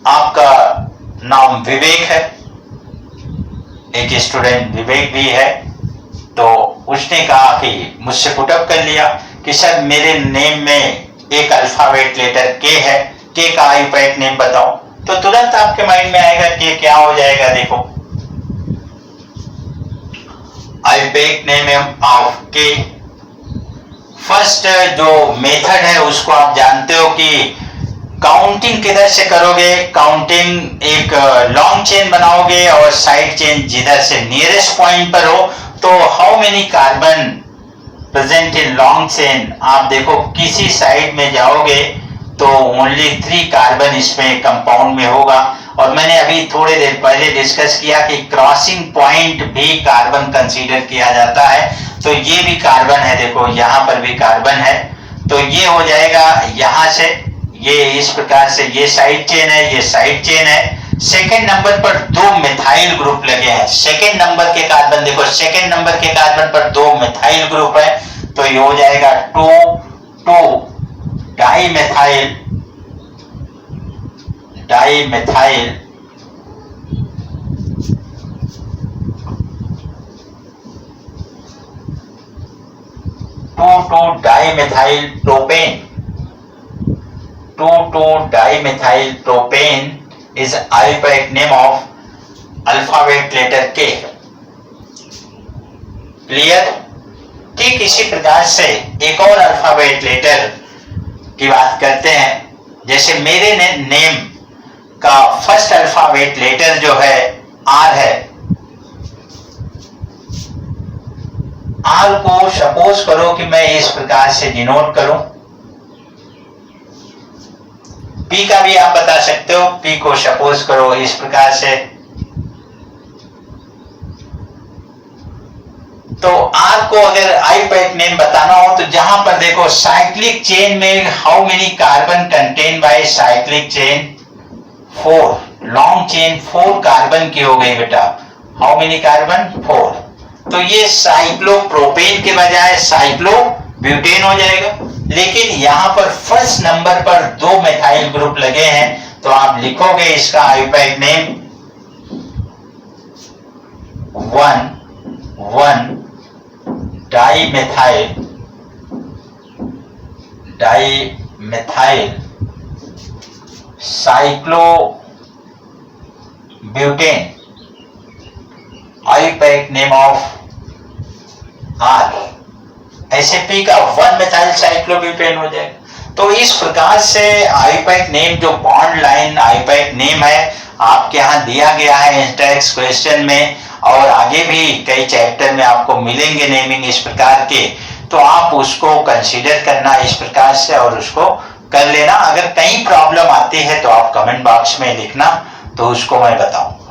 आपका नाम विवेक है, एक स्टूडेंट विवेक भी है, तो उसने कहा कि मुझसे पुटअप कर लिया कि सर मेरे नेम में एक अल्फाबेट लेटर के है, के का आयुर्वेदिक नेम बताओ। तो तुरंत आपके माइंड में आएगा कि क्या हो जाएगा, देखो आयुर्वेदिक नेम ऑफ के। फर्स्ट जो मेथड है उसको आप जानते हो कि काउंटिंग किधर से करोगे, काउंटिंग एक लॉन्ग चेन बनाओगे और साइड चेन जिधर से नियरेस्ट पॉइंट पर हो। तो how many carbon present in long chain, आप देखो किसी साइड में जाओगे तो ओनली 3 कार्बन इसमें कंपाउंड में होगा। और मैंने अभी थोड़ी देर पहले डिस्कस किया कि क्रॉसिंग पॉइंट भी कार्बन कंसीडर किया जाता है। तो ये भी कार्बन है, देखो यहां पर भी कार्बन है। तो ये हो जाएगा यहां से, ये इस प्रकार से, ये साइड चेन है, ये साइड चेन है, सेकेंड नंबर पर 2 मिथाइल ग्रुप लगे हैं। सेकेंड नंबर के कार्बन देखो, सेकेंड नंबर के कार्बन पर 2 मिथाइल ग्रुप है, तो ये हो जाएगा 2 dimethyl dimethyl 2 dimethyl propane. 2 dimethyl propane is alphabet name of alphabet letter K। Clear? ठीक इसी प्रकार से एक और अल्फाबेट लेटर की बात करते हैं। जैसे मेरे नेम का फर्स्ट अल्फाबेट लेटर जो है आर है। आर को सपोज करो कि मैं इस प्रकार से डिनोट करूं। पी का भी आप बता सकते हो, पी को सपोज करो इस प्रकार से। तो आर को अगर आईपैक नेम बताना हो तो जहां पर देखो साइक्लिक चेन में how many carbon contain by cyclic chain 4, long chain 4 carbon की हो गई बेटा। How many carbon 4। तो ये साइक्लोप्रोपेन के बजाय साइक्लोब्यूटेन हो जाएगा। लेकिन यहां पर फर्स्ट नंबर पर 2 मिथाइल ग्रुप लगे हैं, तो आप लिखोगे इसका IUPAC name 1 dimethyl cyclobutane, IUPAC name of R. ऐसे पी का 1 मिथाइल साइक्लोब्यूटेन हो जाएगा। तो इस प्रकार से आईपैक नेम जो बॉन्ड लाइन आईपैक नेम है आपके यहां दिया गया है इंटेक्स क्वेश्चन में, और आगे भी कई चैप्टर में आपको मिलेंगे नेमिंग इस प्रकार के। तो आप उसको कंसीडर करना इस प्रकार से और उसको कर लेना। अगर कहीं प्रॉब्लम आती है तो आप कमेंट बॉक्स में लिखना, तो उसको मैं बताऊंगा।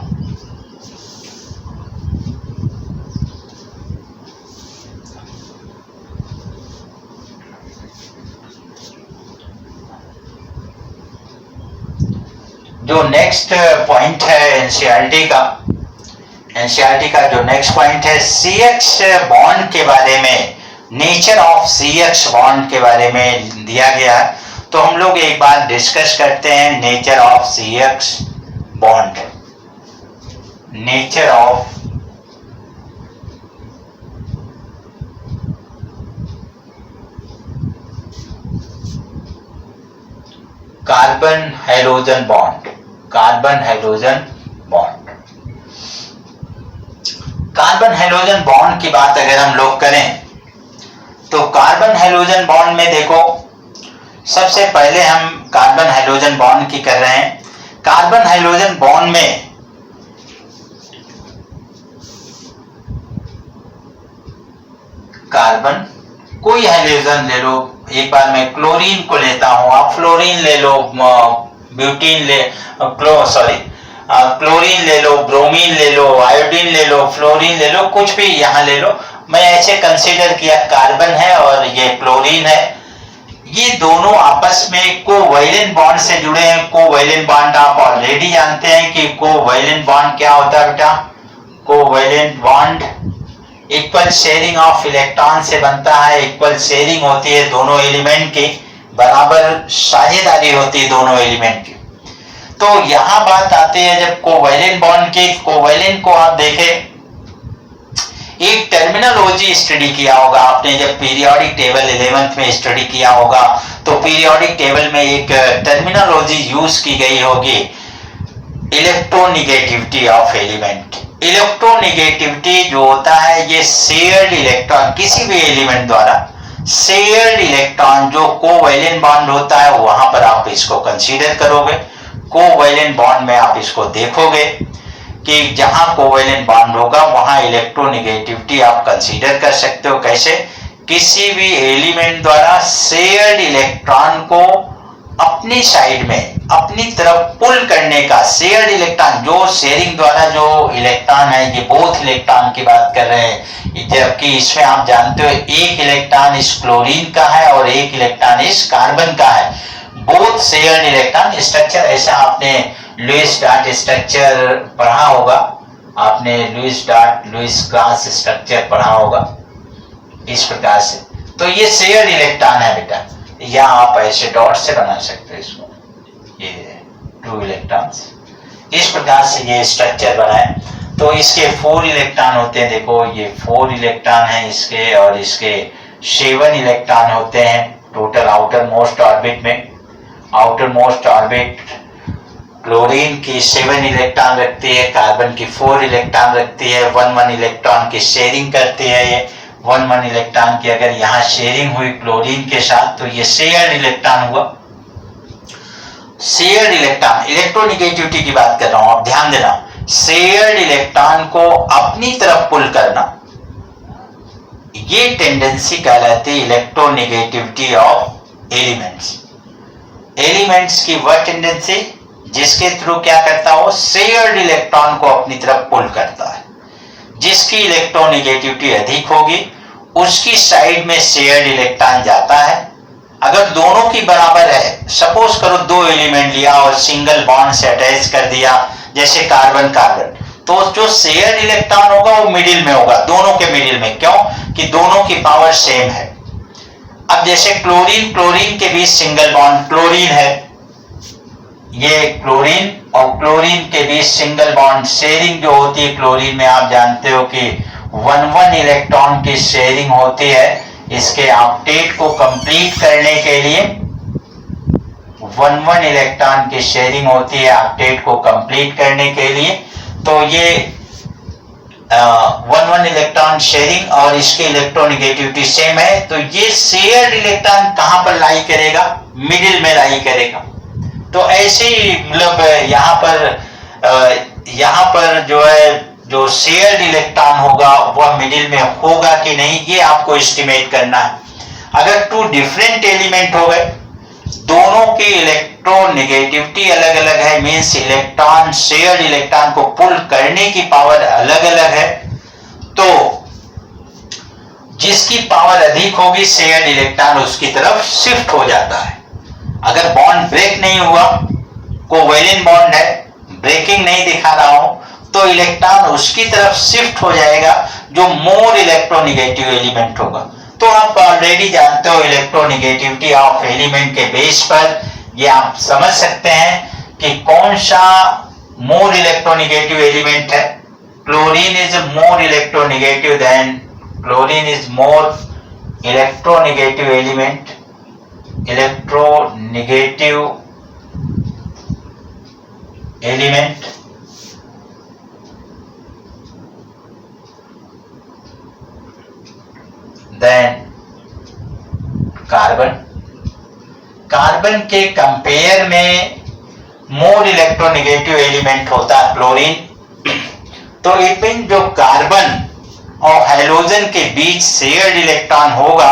जो नेक्स्ट पॉइंट है एनसीईआरटी का जो नेक्स्ट पॉइंट है CH बॉन्ड के बारे में, नेचर ऑफ CH बॉन्ड के बारे में दिया गया है। तो हम लोग एक बार डिस्कस करते हैं nature of CH bond. Nature of carbon hydrogen bond. Carbon hydrogen bond, carbon hydrogen bond की बात अगर हम लोग करें तो कार्बन हाइड्रोजन बॉन्ड में देखो, सबसे पहले हम कार्बन हाइड्रोजन बॉन्ड की कर रहे हैं। कार्बन हाइड्रोजन बॉन्ड में कार्बन कोई हाइड्रोजन ले लो, एक बार मैं क्लोरीन को लेता हूं, आप फ्लोरीन ले लो, ब्यूटीन ले क्लोरीन ले लो, ब्रोमीन ले लो, आयोडीन ले लो, फ्लोरीन ले लो, कुछ भी यहां ले लो। मैं ऐसे कंसीडर किया कार्बन है और ये क्लोरीन है। ये दोनों आपस में कोवैलेंट बॉन्ड से जुड़े हैं। कोवैलेंट बॉन्ड आप ऑलरेडी जानते हैं कि कोवैलेंट बॉन्ड क्या होता है बेटा। Covalent bond equal sharing of electron से बनता है। इक्वल शेयरिंग होती है दोनों एलिमेंट की, बराबर साझेदारी होती है दोनों एलिमेंट की। तो यहां बात आती है जब कोवैलेंट बॉन्ड की। कोवैलेंट को आप देखें, एक टर्मिनोलॉजी स्टडी किया होगा आपने जब पीरियोडिक टेबल 11th में स्टडी किया होगा, तो पीरियोडिक टेबल में एक टर्मिनोलॉजी यूज की गई होगी, इलेक्ट्रोनिगेटिविटी ऑफ एलिमेंट। इलेक्ट्रोनिगेटिविटी जो होता है ये शेयर्ड इलेक्ट्रॉन, किसी भी एलिमेंट द्वारा शेयर्ड इलेक्ट्रॉन जो कोवैलेंट बॉन्ड होता है वहां पर आप इसको कंसीडर करोगे। कोवैलेंट बॉन्ड में आप इसको देखोगे कि जहां कोवैलेंट बॉन्ड होगा वहां इलेक्ट्रोनिगेटिविटी आप कंसीडर कर सकते हो। कैसे? किसी भी एलिमेंट द्वारा शेयर्ड इलेक्ट्रॉन को अपनी साइड में अपनी तरफ पुल करने का, शेयर्ड इलेक्ट्रॉन जो शेयरिंग द्वारा जो इलेक्ट्रॉन है, ये बोथ इलेक्ट्रॉन की बात कर रहे हैं, जबकि इसमें आप जानते हो एक इलेक्ट्रॉन इस क्लोरीन का है और एक इलेक्ट्रॉन इस कार्बन का है। बोथ शेयर्ड इलेक्ट्रॉन स्ट्रक्चर ऐसा आपने लुईस डॉट स्ट्रक्चर पढ़ा होगा आपने, लुईस क्लास स्ट्रक्चर पढ़ा होगा इस प्रकार से। तो ये शेयर्ड इलेक्ट्रॉन है बेटा, या आप ऐसे डॉट से बना सकते हो इसको, ये 2 इलेक्ट्रॉन्स, इस प्रकार से ये स्ट्रक्चर बना है। तो इसके 4 इलेक्ट्रॉन होते हैं, देखो ये 4 इलेक्ट्रॉन है इसके, और इसके 7 इलेक्ट्रॉन होते हैं टोटल आउटर मोस्ट ऑर्बिट में। आउटर मोस्ट ऑर्बिट क्लोरीन की 7 इलेक्ट्रॉन रखती है, कार्बन की 4 इलेक्ट्रॉन रखती है, 1-1 इलेक्ट्रॉन की शेयरिंग करती है। ये 1-1 इलेक्ट्रॉन की अगर यहाँ शेयरिंग हुई क्लोरीन के साथ तो ये शेयर्ड इलेक्ट्रॉन हुआ। शेयर्ड इलेक्ट्रॉन, इलेक्ट्रोनिगेटिविटी की बात कर रहा हूं, आप ध्यान देना, शेयर्ड इलेक्ट्रॉन को अपनी तरफ पुल करना, ये टेंडेंसी कहलाती है इलेक्ट्रोनिगेटिविटी ऑफ एलिमेंट्स। एलिमेंट्स की वह टेंडेंसी जिसके थ्रू क्या करता हो, शेयर्ड इलेक्ट्रॉन को अपनी तरफ पुल करता है। जिसकी इलेक्ट्रोनिगेटिविटी अधिक होगी उसकी साइड में शेयर्ड इलेक्ट्रॉन जाता है। अगर दोनों की बराबर है, सपोज करो 2 एलिमेंट लिया और सिंगल बॉन्ड से अटैच कर दिया, जैसे कार्बन कार्बन, तो जो शेयर्ड इलेक्ट्रॉन होगा वो मिडिल में होगा, दोनों के मिडिल में। क्यों? कि दोनों की पावर सेम है। अब जैसे क्लोरीन, क्लोरीन के बीच सिंगल बॉन्ड, क्लोरीन है, ये क्लोरीन और क्लोरीन के बीच सिंगल बॉन्ड शेयरिंग जो होती है क्लोरीन में, आप जानते हो कि 1-1 इलेक्ट्रॉन की शेयरिंग होती है। इसके ऑक्टेट को कंप्लीट करने के लिए 1-1 इलेक्ट्रॉन की शेयरिंग होती है ऑक्टेट को कंप्लीट करने के लिए। तो ये 1-1 इलेक्ट्रॉन शेयरिंग और इसकी इलेक्ट्रोनिगेटिविटी सेम है। तो ये शेयर्ड इलेक्ट्रॉन कहां पर लाई करेगा? मिडिल में लाई करेगा। तो ऐसे ही मतलब यहाँ पर जो है, जो शेयर्ड इलेक्ट्रॉन होगा वह मिडिल में होगा कि नहीं, ये आपको एस्टिमेट करना है। अगर 2 डिफरेंट एलिमेंट हो गए, दोनों की इलेक्ट्रोनिगेटिविटी अलग अलग है, मींस इलेक्ट्रॉन, शेयर्ड इलेक्ट्रॉन को पुल करने की पावर अलग अलग है, तो जिसकी पावर अधिक होगी शेयर्ड इलेक्ट्रॉन उसकी तरफ शिफ्ट हो जाता है। अगर बॉन्ड ब्रेक नहीं हुआ, कोवेलेंट बॉन्ड है, ब्रेकिंग नहीं दिखा रहा हूं, तो इलेक्ट्रॉन उसकी तरफ शिफ्ट हो जाएगा जो मोर इलेक्ट्रोनिगेटिव एलिमेंट होगा। तो आप ऑलरेडी जानते हो इलेक्ट्रोनिगेटिविटी ऑफ एलिमेंट के बेस पर ये आप समझ सकते हैं कि कौन सा मोर इलेक्ट्रोनिगेटिव एलिमेंट है। Chlorine is more electronegative than, chlorine is more electronegative element, electronegative element than carbon. Carbon के कंपेयर में मोर इलेक्ट्रोनिगेटिव एलिमेंट होता है क्लोरीन। तो इट मीन जो कार्बन और हाइड्रोजन के बीच शेयर्ड इलेक्ट्रॉन होगा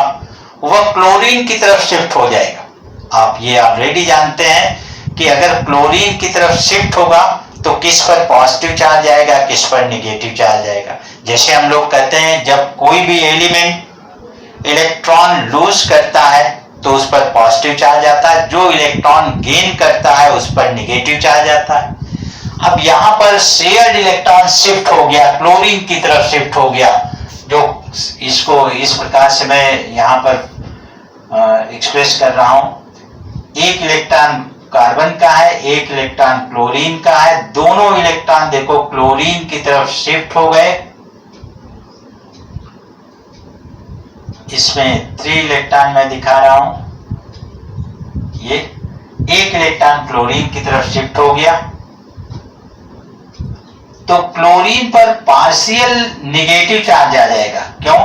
वह क्लोरीन की तरफ शिफ्ट हो जाएगा। आप ये ऑलरेडी जानते हैं कि अगर क्लोरीन की तरफ शिफ्ट होगा तो किस पर पॉजिटिव चार्ज आएगा, किस पर निगेटिव चार्ज आएगा। जैसे हम लोग कहते हैं जब कोई भी एलिमेंट इलेक्ट्रॉन लूज करता है तो उस पर पॉजिटिव चार्ज आता है, जो इलेक्ट्रॉन गेन करता है उस पर निगेटिव चार्ज आता है। अब यहां पर शेयर्ड इलेक्ट्रॉन शिफ्ट हो गया, क्लोरीन की तरफ शिफ्ट हो गया, जो इसको इस प्रकार से मैं यहां पर एक्सप्रेस कर रहा हूं। एक इलेक्ट्रॉन कार्बन का है, एक इलेक्ट्रॉन क्लोरीन का है, दोनों इलेक्ट्रॉन देखो क्लोरीन की तरफ शिफ्ट हो गए। इसमें 3 इलेक्ट्रॉन मैं दिखा रहा हूं, ये एक इलेक्ट्रॉन क्लोरीन की तरफ शिफ्ट हो गया। तो क्लोरीन पर पार्शियल निगेटिव चार्ज आ जाएगा। क्यों?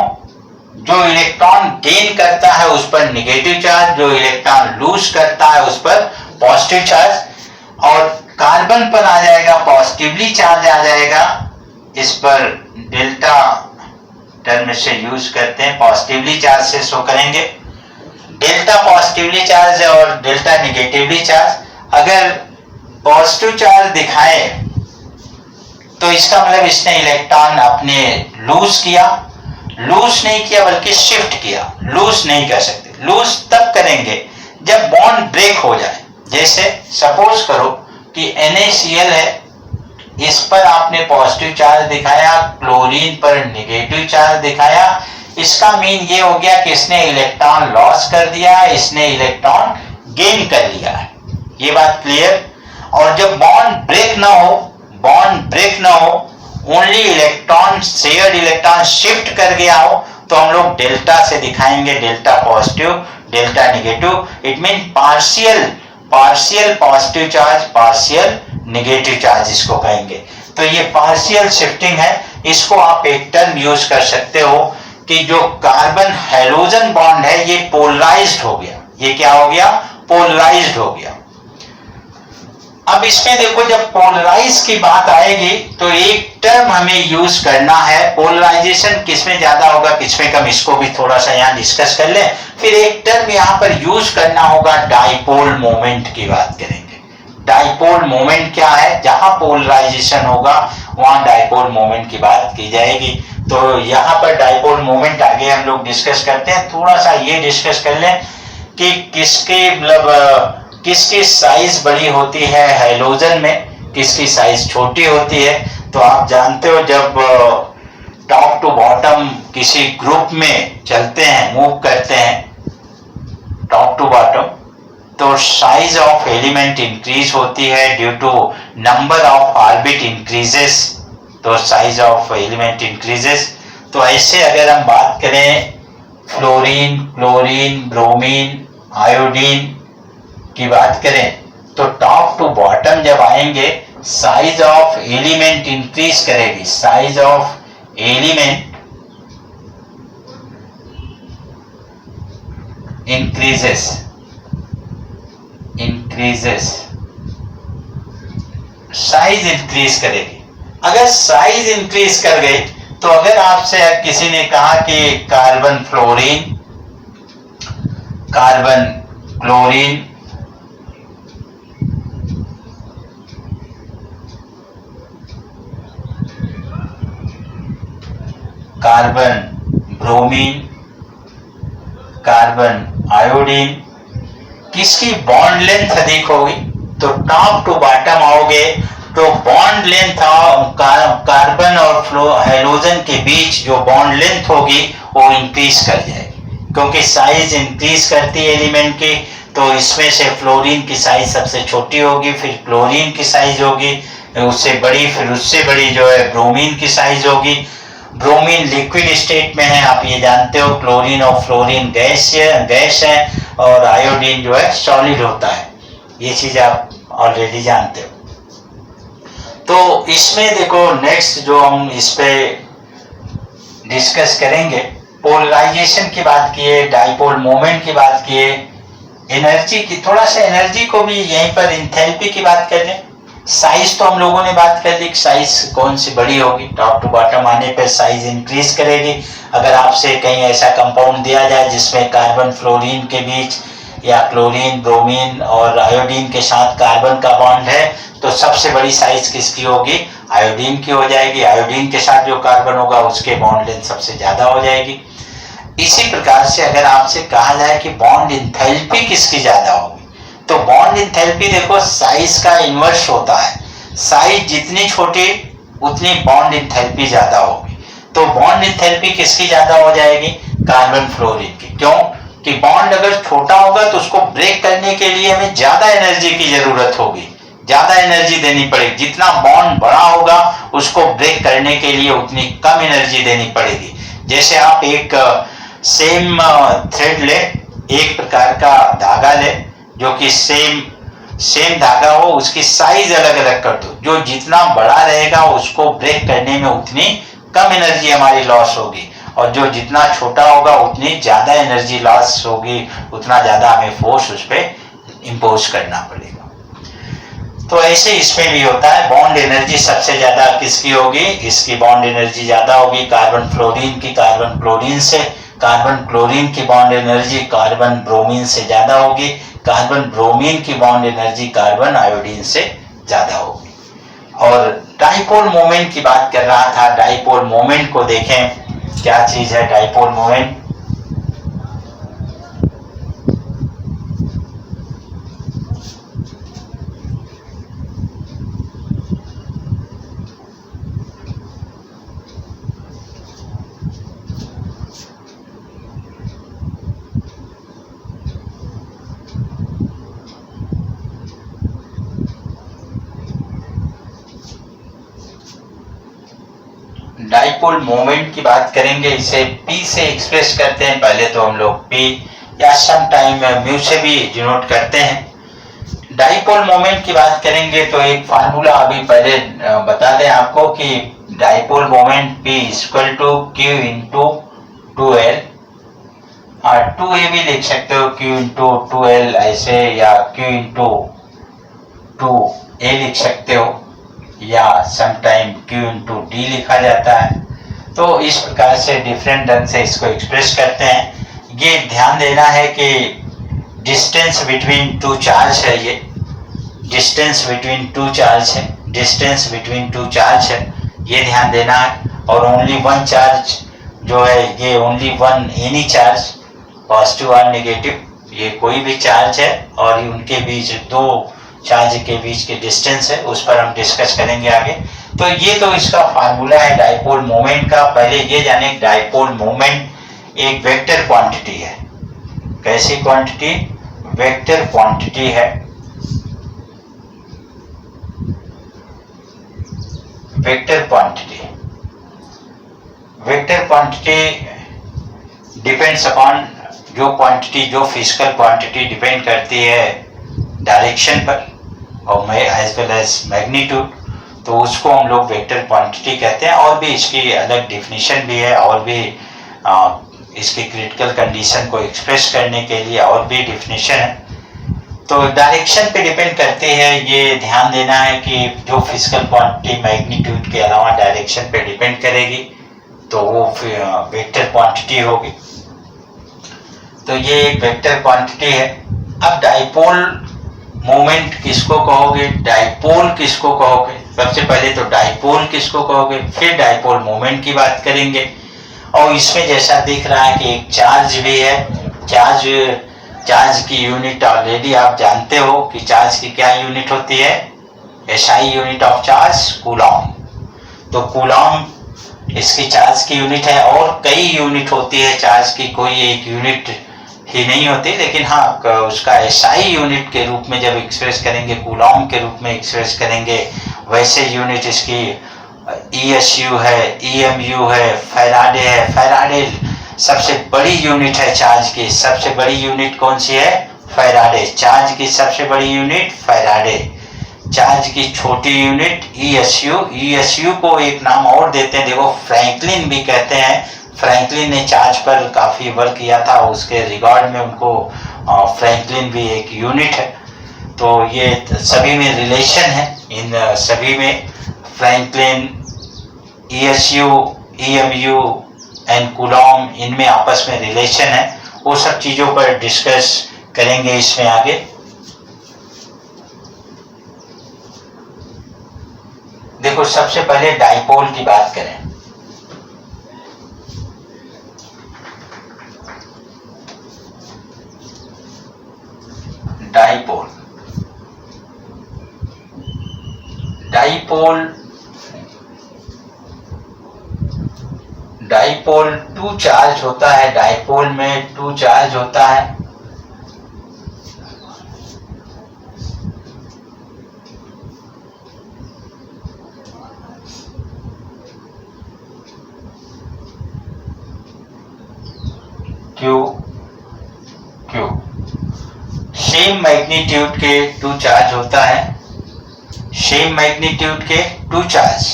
जो इलेक्ट्रॉन गेन करता है उस पर निगेटिव चार्ज, जो इलेक्ट्रॉन लूज करता है उस पर पॉजिटिव चार्ज। और कार्बन पर आ जाएगा पॉजिटिवली चार्ज आ जाएगा, इस पर डेल्टा टर्म से यूज करते हैं, पॉजिटिवली चार्ज से शो करेंगे। डेल्टा पॉजिटिवली चार्ज और डेल्टा निगेटिवली चार्ज। अगर पॉजिटिव चार्ज दिखाए तो इसका मतलब इसने इलेक्ट्रॉन अपने लूज किया, लूज नहीं किया बल्कि शिफ्ट किया। लूज नहीं कर सकते, लूज तब करेंगे जब बॉन्ड ब्रेक हो जाए। जैसे सपोज करो कि NaCl है, इस पर आपने पॉजिटिव चार्ज दिखाया, क्लोरीन पर नेगेटिव चार्ज दिखाया। इसका मीन ये हो गया कि इसने इलेक्ट्रॉन लॉस कर दिया, इसने इलेक्ट्रॉन गेन कर लिया है। ये बात क्लियर। और जब बॉन्ड ब्रेक ना हो, only electron shared electron shift कर गया हो, तो हम लोग डेल्टा से दिखाएंगे, delta positive, delta negative. It mean partial positive charge, partial negative charge इसको कहेंगे। तो ये पार्शियल शिफ्टिंग है। इसको आप एक टर्म यूज कर सकते हो कि जो कार्बन हैलोजन बॉन्ड है ये पोलराइज्ड हो गया। ये क्या हो गया? पोलराइज्ड हो गया। अब इसमें देखो, जब पोलराइज की बात आएगी तो एक टर्म हमें यूज करना है। पोलराइजेशन किसमें ज्यादा होगा, किसमें कम, इसको भी थोड़ा सा यहां डिस्कस कर लें। फिर एक टर्म यहां पर यूज करना होगा, डाइपोल मोमेंट की बात करेंगे। डाइपोल मोमेंट क्या है? जहां पोलराइजेशन होगा वहां डाइपोल मोमेंट की बात की जाएगी। तो यहां पर डाइपोल मोमेंट आगे हम लोग डिस्कस करते हैं। थोड़ा सा ये डिस्कस कर लें कि किसकी साइज बड़ी होती है हैलोजन में, किसकी साइज छोटी होती है। तो आप जानते हो, जब टॉप टू बॉटम किसी ग्रुप में चलते हैं, मूव करते हैं टॉप टू बॉटम, तो साइज ऑफ एलिमेंट इंक्रीज होती है due to number of orbit increases. तो साइज ऑफ एलिमेंट इंक्रीजेस। तो ऐसे अगर हम बात करें फ्लोरीन, क्लोरीन, ब्रोमीन, आयोडीन की बात करें, तो टॉप टू बॉटम जब आएंगे साइज ऑफ एलिमेंट इंक्रीज करेगी। Size of element increases size increase करेगी। अगर साइज इंक्रीज कर गई, तो अगर आपसे किसी ने कहा कि carbon fluorine, carbon chlorine, carbon bromine, carbon iodine, किसकी बॉन्ड लेंथ अधिक होगी, तो टॉप टू बॉटम आओगे तो बॉन्ड लेंथ कार्बन और हैलोजन के बीच जो बॉन्ड लेंथ होगी वो इंक्रीज कर जाएगी, क्योंकि साइज इंक्रीज करती है एलिमेंट की। तो इसमें से फ्लोरीन की साइज सबसे छोटी होगी, फिर क्लोरीन की साइज होगी उससे बड़ी, फिर उससे बड़ी जो है ब्रोमीन की साइज होगी। ब्रोमीन लिक्विड स्टेट में है, आप ये जानते हो। क्लोरीन और फ्लोरीन गैस है, और आयोडीन जो है सॉलिड होता है। ये चीज आप ऑलरेडी जानते हो। तो इसमें देखो, नेक्स्ट जो हम इस पे डिस्कस करेंगे, पोलराइजेशन की बात किए, डाइपोल मोमेंट की बात किए, एनर्जी की, थोड़ा सा एनर्जी को भी यहीं पर इंथैल्पी की बात कर लें। साइज तो हम लोगों ने बात कर ली, साइज कौन सी बड़ी होगी, टॉप टू बॉटम आने पर साइज इंक्रीज करेगी। अगर आपसे कहीं ऐसा कंपाउंड दिया जाए जिसमें कार्बन फ्लोरीन के बीच या क्लोरीन, ब्रोमीन और आयोडीन के साथ कार्बन का बॉन्ड है, तो सबसे बड़ी साइज किसकी होगी? आयोडीन की हो जाएगी। आयोडीन के साथ जो कार्बन होगा उसके बॉन्ड लेंथ सबसे ज्यादा हो जाएगी। इसी प्रकार से अगर आपसे कहा जाए कि बॉन्ड इंथैल्पी किसकी ज्यादा होगी, तो बॉन्ड इंथैल्पी देखो साइज का इन्वर्स होता है। साइज जितनी छोटी उतनी बॉन्ड इंथैल्पी ज्यादा होगी। तो बॉन्ड इंथैल्पी किसकी ज्यादा हो जाएगी? कार्बन फ्लोरीन की। क्यों? कि बॉन्ड अगर छोटा होगा तो उसको ब्रेक करने के लिए हमें ज्यादा एनर्जी की जरूरत होगी, ज्यादा एनर्जी देनी पड़ेगी। जितना बॉन्ड बड़ा होगा उसको ब्रेक करने के लिए उतनी कम एनर्जी देनी पड़ेगी। जैसे आप एक सेम थ्रेड ले, एक प्रकार का धागा ले जो कि सेम धागा हो, उसकी साइज अलग अलग कर दो। जो जितना बड़ा रहेगा उसको ब्रेक करने में उतनी कम एनर्जी हमारी लॉस होगी, और जो जितना छोटा होगा उतनी ज्यादा एनर्जी लॉस होगी, उतना ज्यादा हमें फोर्स उस पर इंपोज करना पड़ेगा। तो ऐसे इसमें भी होता है। बॉन्ड एनर्जी सबसे ज्यादा किसकी होगी? इसकी बॉन्ड एनर्जी ज्यादा होगी कार्बन फ्लोरीन की, कार्बन क्लोरीन से। कार्बन क्लोरीन की बॉन्ड एनर्जी कार्बन ब्रोमीन से ज्यादा होगी। कार्बन ब्रोमीन की बॉन्ड एनर्जी कार्बन आयोडीन से ज्यादा होगी। और डाइपोल मोमेंट की बात कर रहा था। डाइपोल मोमेंट को देखें, क्या चीज है डाइपोल मोमेंट? डाइपोल मोमेंट की बात करेंगे, इसे P से एक्सप्रेस करते हैं। पहले तो हम लोग P या सम टाइम म्यू से भी डिनोट करते हैं। डाइपोल मोमेंट की बात करेंगे तो एक फार्मूला अभी पहले बता दें आपको कि dipole moment P equal to Q into 2L, और 2A भी लिख सकते हो, Q इंटू 2L ऐसे, या Q इंटू 2A लिख सकते हो, या समटाइम Q इंटू D लिखा जाता है। तो इस प्रकार से डिफरेंट ढंग से इसको एक्सप्रेस करते हैं। ये ध्यान देना है कि डिस्टेंस बिटवीन टू चार्ज है, ये डिस्टेंस बिटवीन टू चार्ज है, डिस्टेंस बिटवीन टू चार्ज है, ये ध्यान देना है। और ओनली वन चार्ज जो है, ये only one any charge, positive और नेगेटिव, ये कोई भी चार्ज है और उनके बीच दो चार्ज के बीच के डिस्टेंस है, उस पर हम डिस्कस करेंगे आगे। तो ये तो इसका फार्मूला है डाइपोल मोमेंट का। पहले ये जाने डाइपोल मोमेंट एक वेक्टर क्वांटिटी है। कैसी क्वांटिटी? वेक्टर क्वांटिटी है। Vector quantity, vector quantity depends upon, जो क्वांटिटी, जो फिजिकल क्वांटिटी डिपेंड करती है डायरेक्शन पर और एज वेल एज मैग्नीट्यूड, तो उसको हम लोग वेक्टर क्वांटिटी कहते हैं। और भी इसकी अलग डिफिनीशन भी है, और भी इसकी क्रिटिकल कंडीशन को एक्सप्रेस करने के लिए और भी डिफिनीशन है। तो डायरेक्शन पे डिपेंड करते हैं, ये ध्यान देना है कि जो फिजिकल क्वांटिटी मैग्नीट्यूड के अलावा डायरेक्शन पे डिपेंड करेगी तो वो वेक्टर क्वांटिटी होगी। तो ये एक वेक्टर क्वांटिटी है। अब डाइपोल मोमेंट किसको कहोगे, डाइपोल किसको कहोगे? सबसे पहले तो डाइपोल किसको कहोगे, फिर डाइपोल मोमेंट की बात करेंगे। और इसमें जैसा दिख रहा है कि एक चार्ज भी है। चार्ज की यूनिट ऑलरेडी आप जानते हो कि चार्ज की क्या यूनिट होती है, SI unit of charge Coulomb. तो कूलॉम इसकी चार्ज की यूनिट है, और कई यूनिट होती है चार्ज की, कोई एक यूनिट ही नहीं होती। लेकिन हाँ, उसका SI यूनिट के रूप में जब एक्सप्रेस करेंगे, कूलॉम के रूप में एक्सप्रेस करेंगे, वैसे यूनिट इसकी ESU है, EMU है, फैराडे है। फैराडे सबसे बड़ी यूनिट है चार्ज की। सबसे बड़ी यूनिट कौन सी है? फैराडे। चार्ज की सबसे बड़ी यूनिट फैराडे। चार्ज की छोटी यूनिट ESU। ESU को एक नाम और देते हैं, देखो, फ्रैंकलिन भी कहते हैं। फ्रैंकलिन ने चार्ज पर काफी वर्क किया था, उसके रिकॉर्ड में उनको फ्रैंकलिन भी एक यूनिट है। तो ये सभी में रिलेशन है, इन सभी में Franklin, ESU, EMU and Coulomb, इनमें आपस में रिलेशन है। वो सब चीजों पर डिस्कस करेंगे इसमें आगे। देखो, सबसे पहले डाइपोल की बात करें। Dipole, dipole dipole two charge होता है। डाइपोल में टू चार्ज होता है। क्यू क्यू सेम मैग्नीट्यूड के टू चार्ज होता है। सेम मैग्नीट्यूड के two charge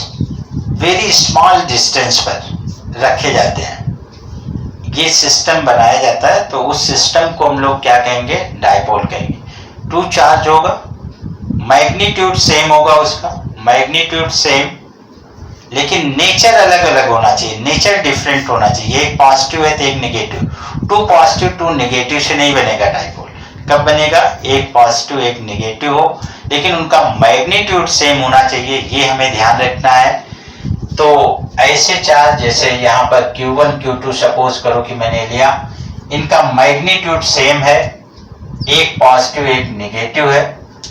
very small distance पर रखे जाते हैं। ये सिस्टम बनाया जाता है, तो उस सिस्टम को हम लोग क्या कहेंगे? डाइपोल कहेंगे। टू चार्ज होगा, मैग्नीट्यूड सेम होगा, उसका मैग्नीट्यूड सेम, लेकिन नेचर अलग अलग होना चाहिए, नेचर डिफरेंट होना चाहिए। एक पॉजिटिव है तो एक negative. Two positive two negative से नहीं बनेगा डाइपोल। कब बनेगा? एक पॉजिटिव एक नेगेटिव हो, लेकिन उनका मैग्नीट्यूड सेम होना चाहिए, ये हमें ध्यान रखना है। तो ऐसे चार्ज, जैसे यहाँ पर Q1 Q2 सपोज करो कि मैंने लिया, इनका मैग्नीट्यूड सेम है, एक पॉजिटिव एक नेगेटिव है।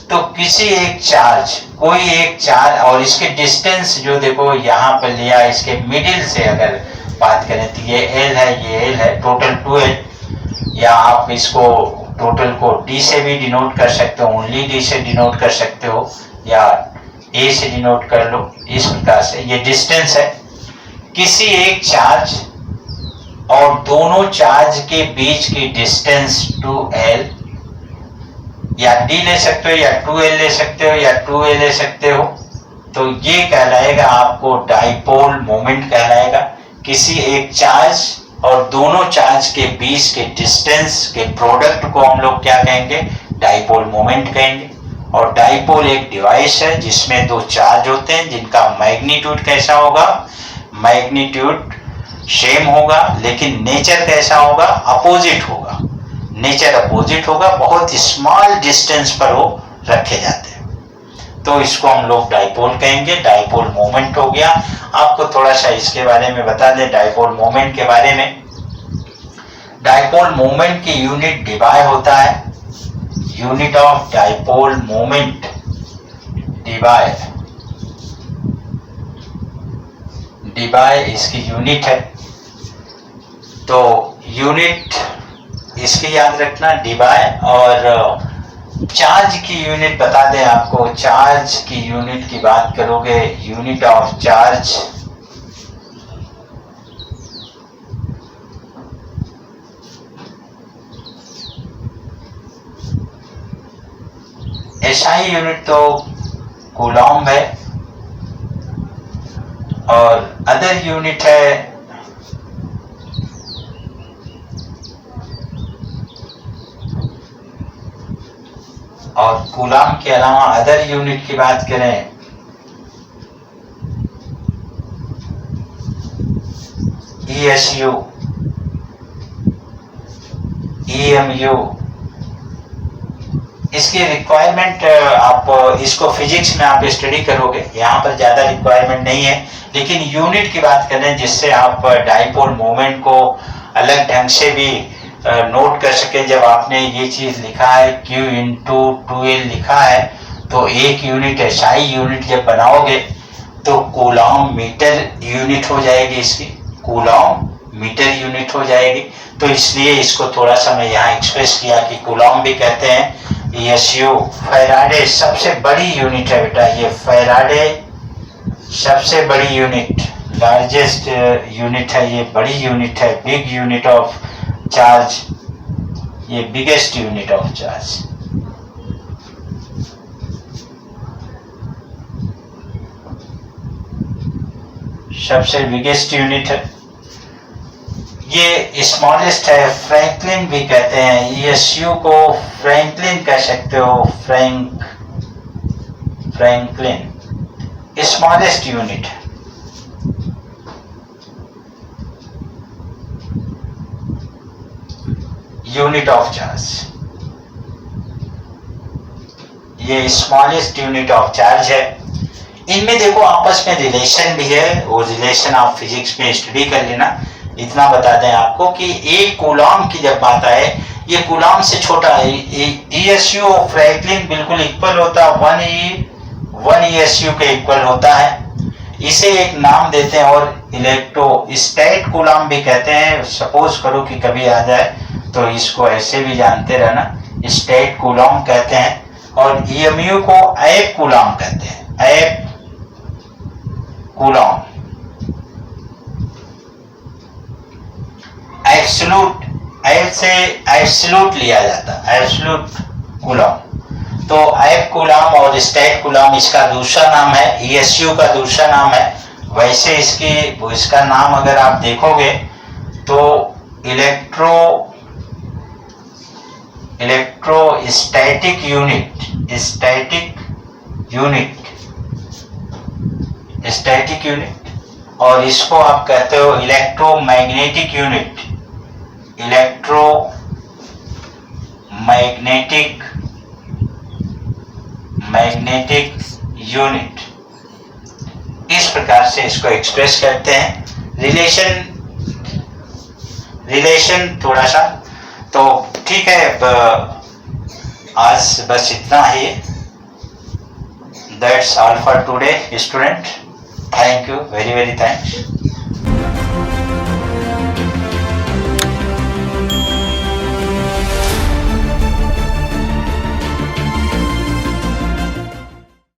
तो किसी एक चार्ज, कोई एक चार्ज, और इसके डिस्टेंस जो देखो यहाँ पर लिया, इसके मिडिल से अगर बात करें तो ये L है, ये L है, टोटल 2L। या आप इसको टोटल को D से भी डिनोट कर सकते हो, ओनली D से डिनोट कर सकते हो, या A से डिनोट कर लो। इस प्रकार से ये डिस्टेंस है। किसी एक चार्ज और दोनों चार्ज के बीच की डिस्टेंस 2l, या d ले सकते हो या 2l ले सकते हो या 2a ले सकते हो, तो ये कहलाएगा आपको डाइपोल मोमेंट कहलाएगा। किसी एक चार्ज और दोनों चार्ज के बीच के डिस्टेंस के प्रोडक्ट को हम लोग क्या कहेंगे, डाइपोल मोमेंट कहेंगे। और डाइपोल एक डिवाइस है जिसमें दो चार्ज होते हैं जिनका मैग्नीट्यूड कैसा होगा, मैग्नीट्यूड सेम होगा, लेकिन नेचर कैसा होगा, अपोजिट होगा। नेचर अपोजिट होगा, बहुत स्मॉल डिस्टेंस पर वो रखे जाते हैं, तो इसको हम लोग डाइपोल कहेंगे। डाइपोल मोमेंट हो गया। आपको थोड़ा सा इसके बारे में बता दें, डाइपोल मोमेंट के बारे में। डाइपोल मोमेंट की यूनिट डिबाय होता है। यूनिट ऑफ डाइपोल मोमेंट डिबाय, डिबाय इसकी यूनिट है। तो यूनिट इसकी याद रखना, डिबाय। और चार्ज की यूनिट बता दें आपको, चार्ज की यूनिट की बात करोगे, unit of charge SI unit तो कूलॉम्ब है, और अदर यूनिट है और कूलॉम्ब के अलावा अदर यूनिट की बात करें, ESU, EMU, इसकी रिक्वायरमेंट आप इसको फिजिक्स में आप स्टडी करोगे, यहाँ पर ज्यादा रिक्वायरमेंट नहीं है। लेकिन यूनिट की बात करें जिससे आप डाइपोल मोमेंट को अलग ढंग से भी नोट कर सके। जब आपने ये चीज लिखा है Q इंटू 2l लिखा है, तो एक यूनिट एसआई यूनिट जब बनाओगे तो कूलॉम्ब मीटर यूनिट हो जाएगी, इसकी कूलॉम्ब मीटर यूनिट हो जाएगी। तो इसलिए इसको थोड़ा सा मैं यहाँ एक्सप्रेस किया कि कूलॉम्ब भी कहते हैं। ESU फैराडे सबसे बड़ी यूनिट है बेटा, ये फैराडे सबसे बड़ी यूनिट, लार्जेस्ट यूनिट है, ये बड़ी यूनिट है, बिग यूनिट ऑफ चार्ज, ये बिगेस्ट यूनिट ऑफ चार्ज। सबसे बिगेस्ट यूनिट है। ये स्मॉलेस्ट है, फ्रैंकलिन भी कहते हैं। ESU को फ्रैंकलिन कह सकते हो, फ्रैंकलिन स्मॉलेस्ट यूनिट है। यूनिट ऑफ चार्ज, ये स्मॉलेस्ट यूनिट ऑफ चार्ज है। इनमें देखो आपस में रिलेशन भी है, वो रिलेशन आप फिजिक्स में स्टडी कर लेना। इतना बता दें आपको कि एक कूलॉम्ब की जब बात आए, ये कूलॉम्ब से छोटा है। ESU और फ्रैंकलिन बिल्कुल इक्वल होता है, 1 ESU के इक्वल होता है। इसे एक नाम देते हैं और इलेक्ट्रोस्टैट कूलॉम्ब भी कहते हैं। सपोज करो कि कभी आ जाए तो इसको ऐसे भी जानते रहना, स्टैट कूलॉम्ब कहते हैं। और EMU को ऐप कूलॉम्ब कहते हैं, ऐप कूलॉम्ब। एब्सोल्यूट, ऐप से एब्सोल्यूट लिया जाता है, एब्सोल्यूट कूलॉम्ब। तो ऐप कूलॉम्ब और स्टैट कूलॉम्ब इसका दूसरा नाम है, ESU का दूसरा नाम है। वैसे इसका नाम अगर आप देखोगे तो इलेक्ट्रोस्टैटिक यूनिट, स्टैटिक यूनिट, और इसको आप कहते हो इलेक्ट्रोमैग्नेटिक यूनिट, मैग्नेटिक यूनिट। इस प्रकार से इसको एक्सप्रेस करते हैं। रिलेशन थोड़ा सा तो ठीक है। आज बस इतना ही। That's all for today student. Thank you, very very thanks.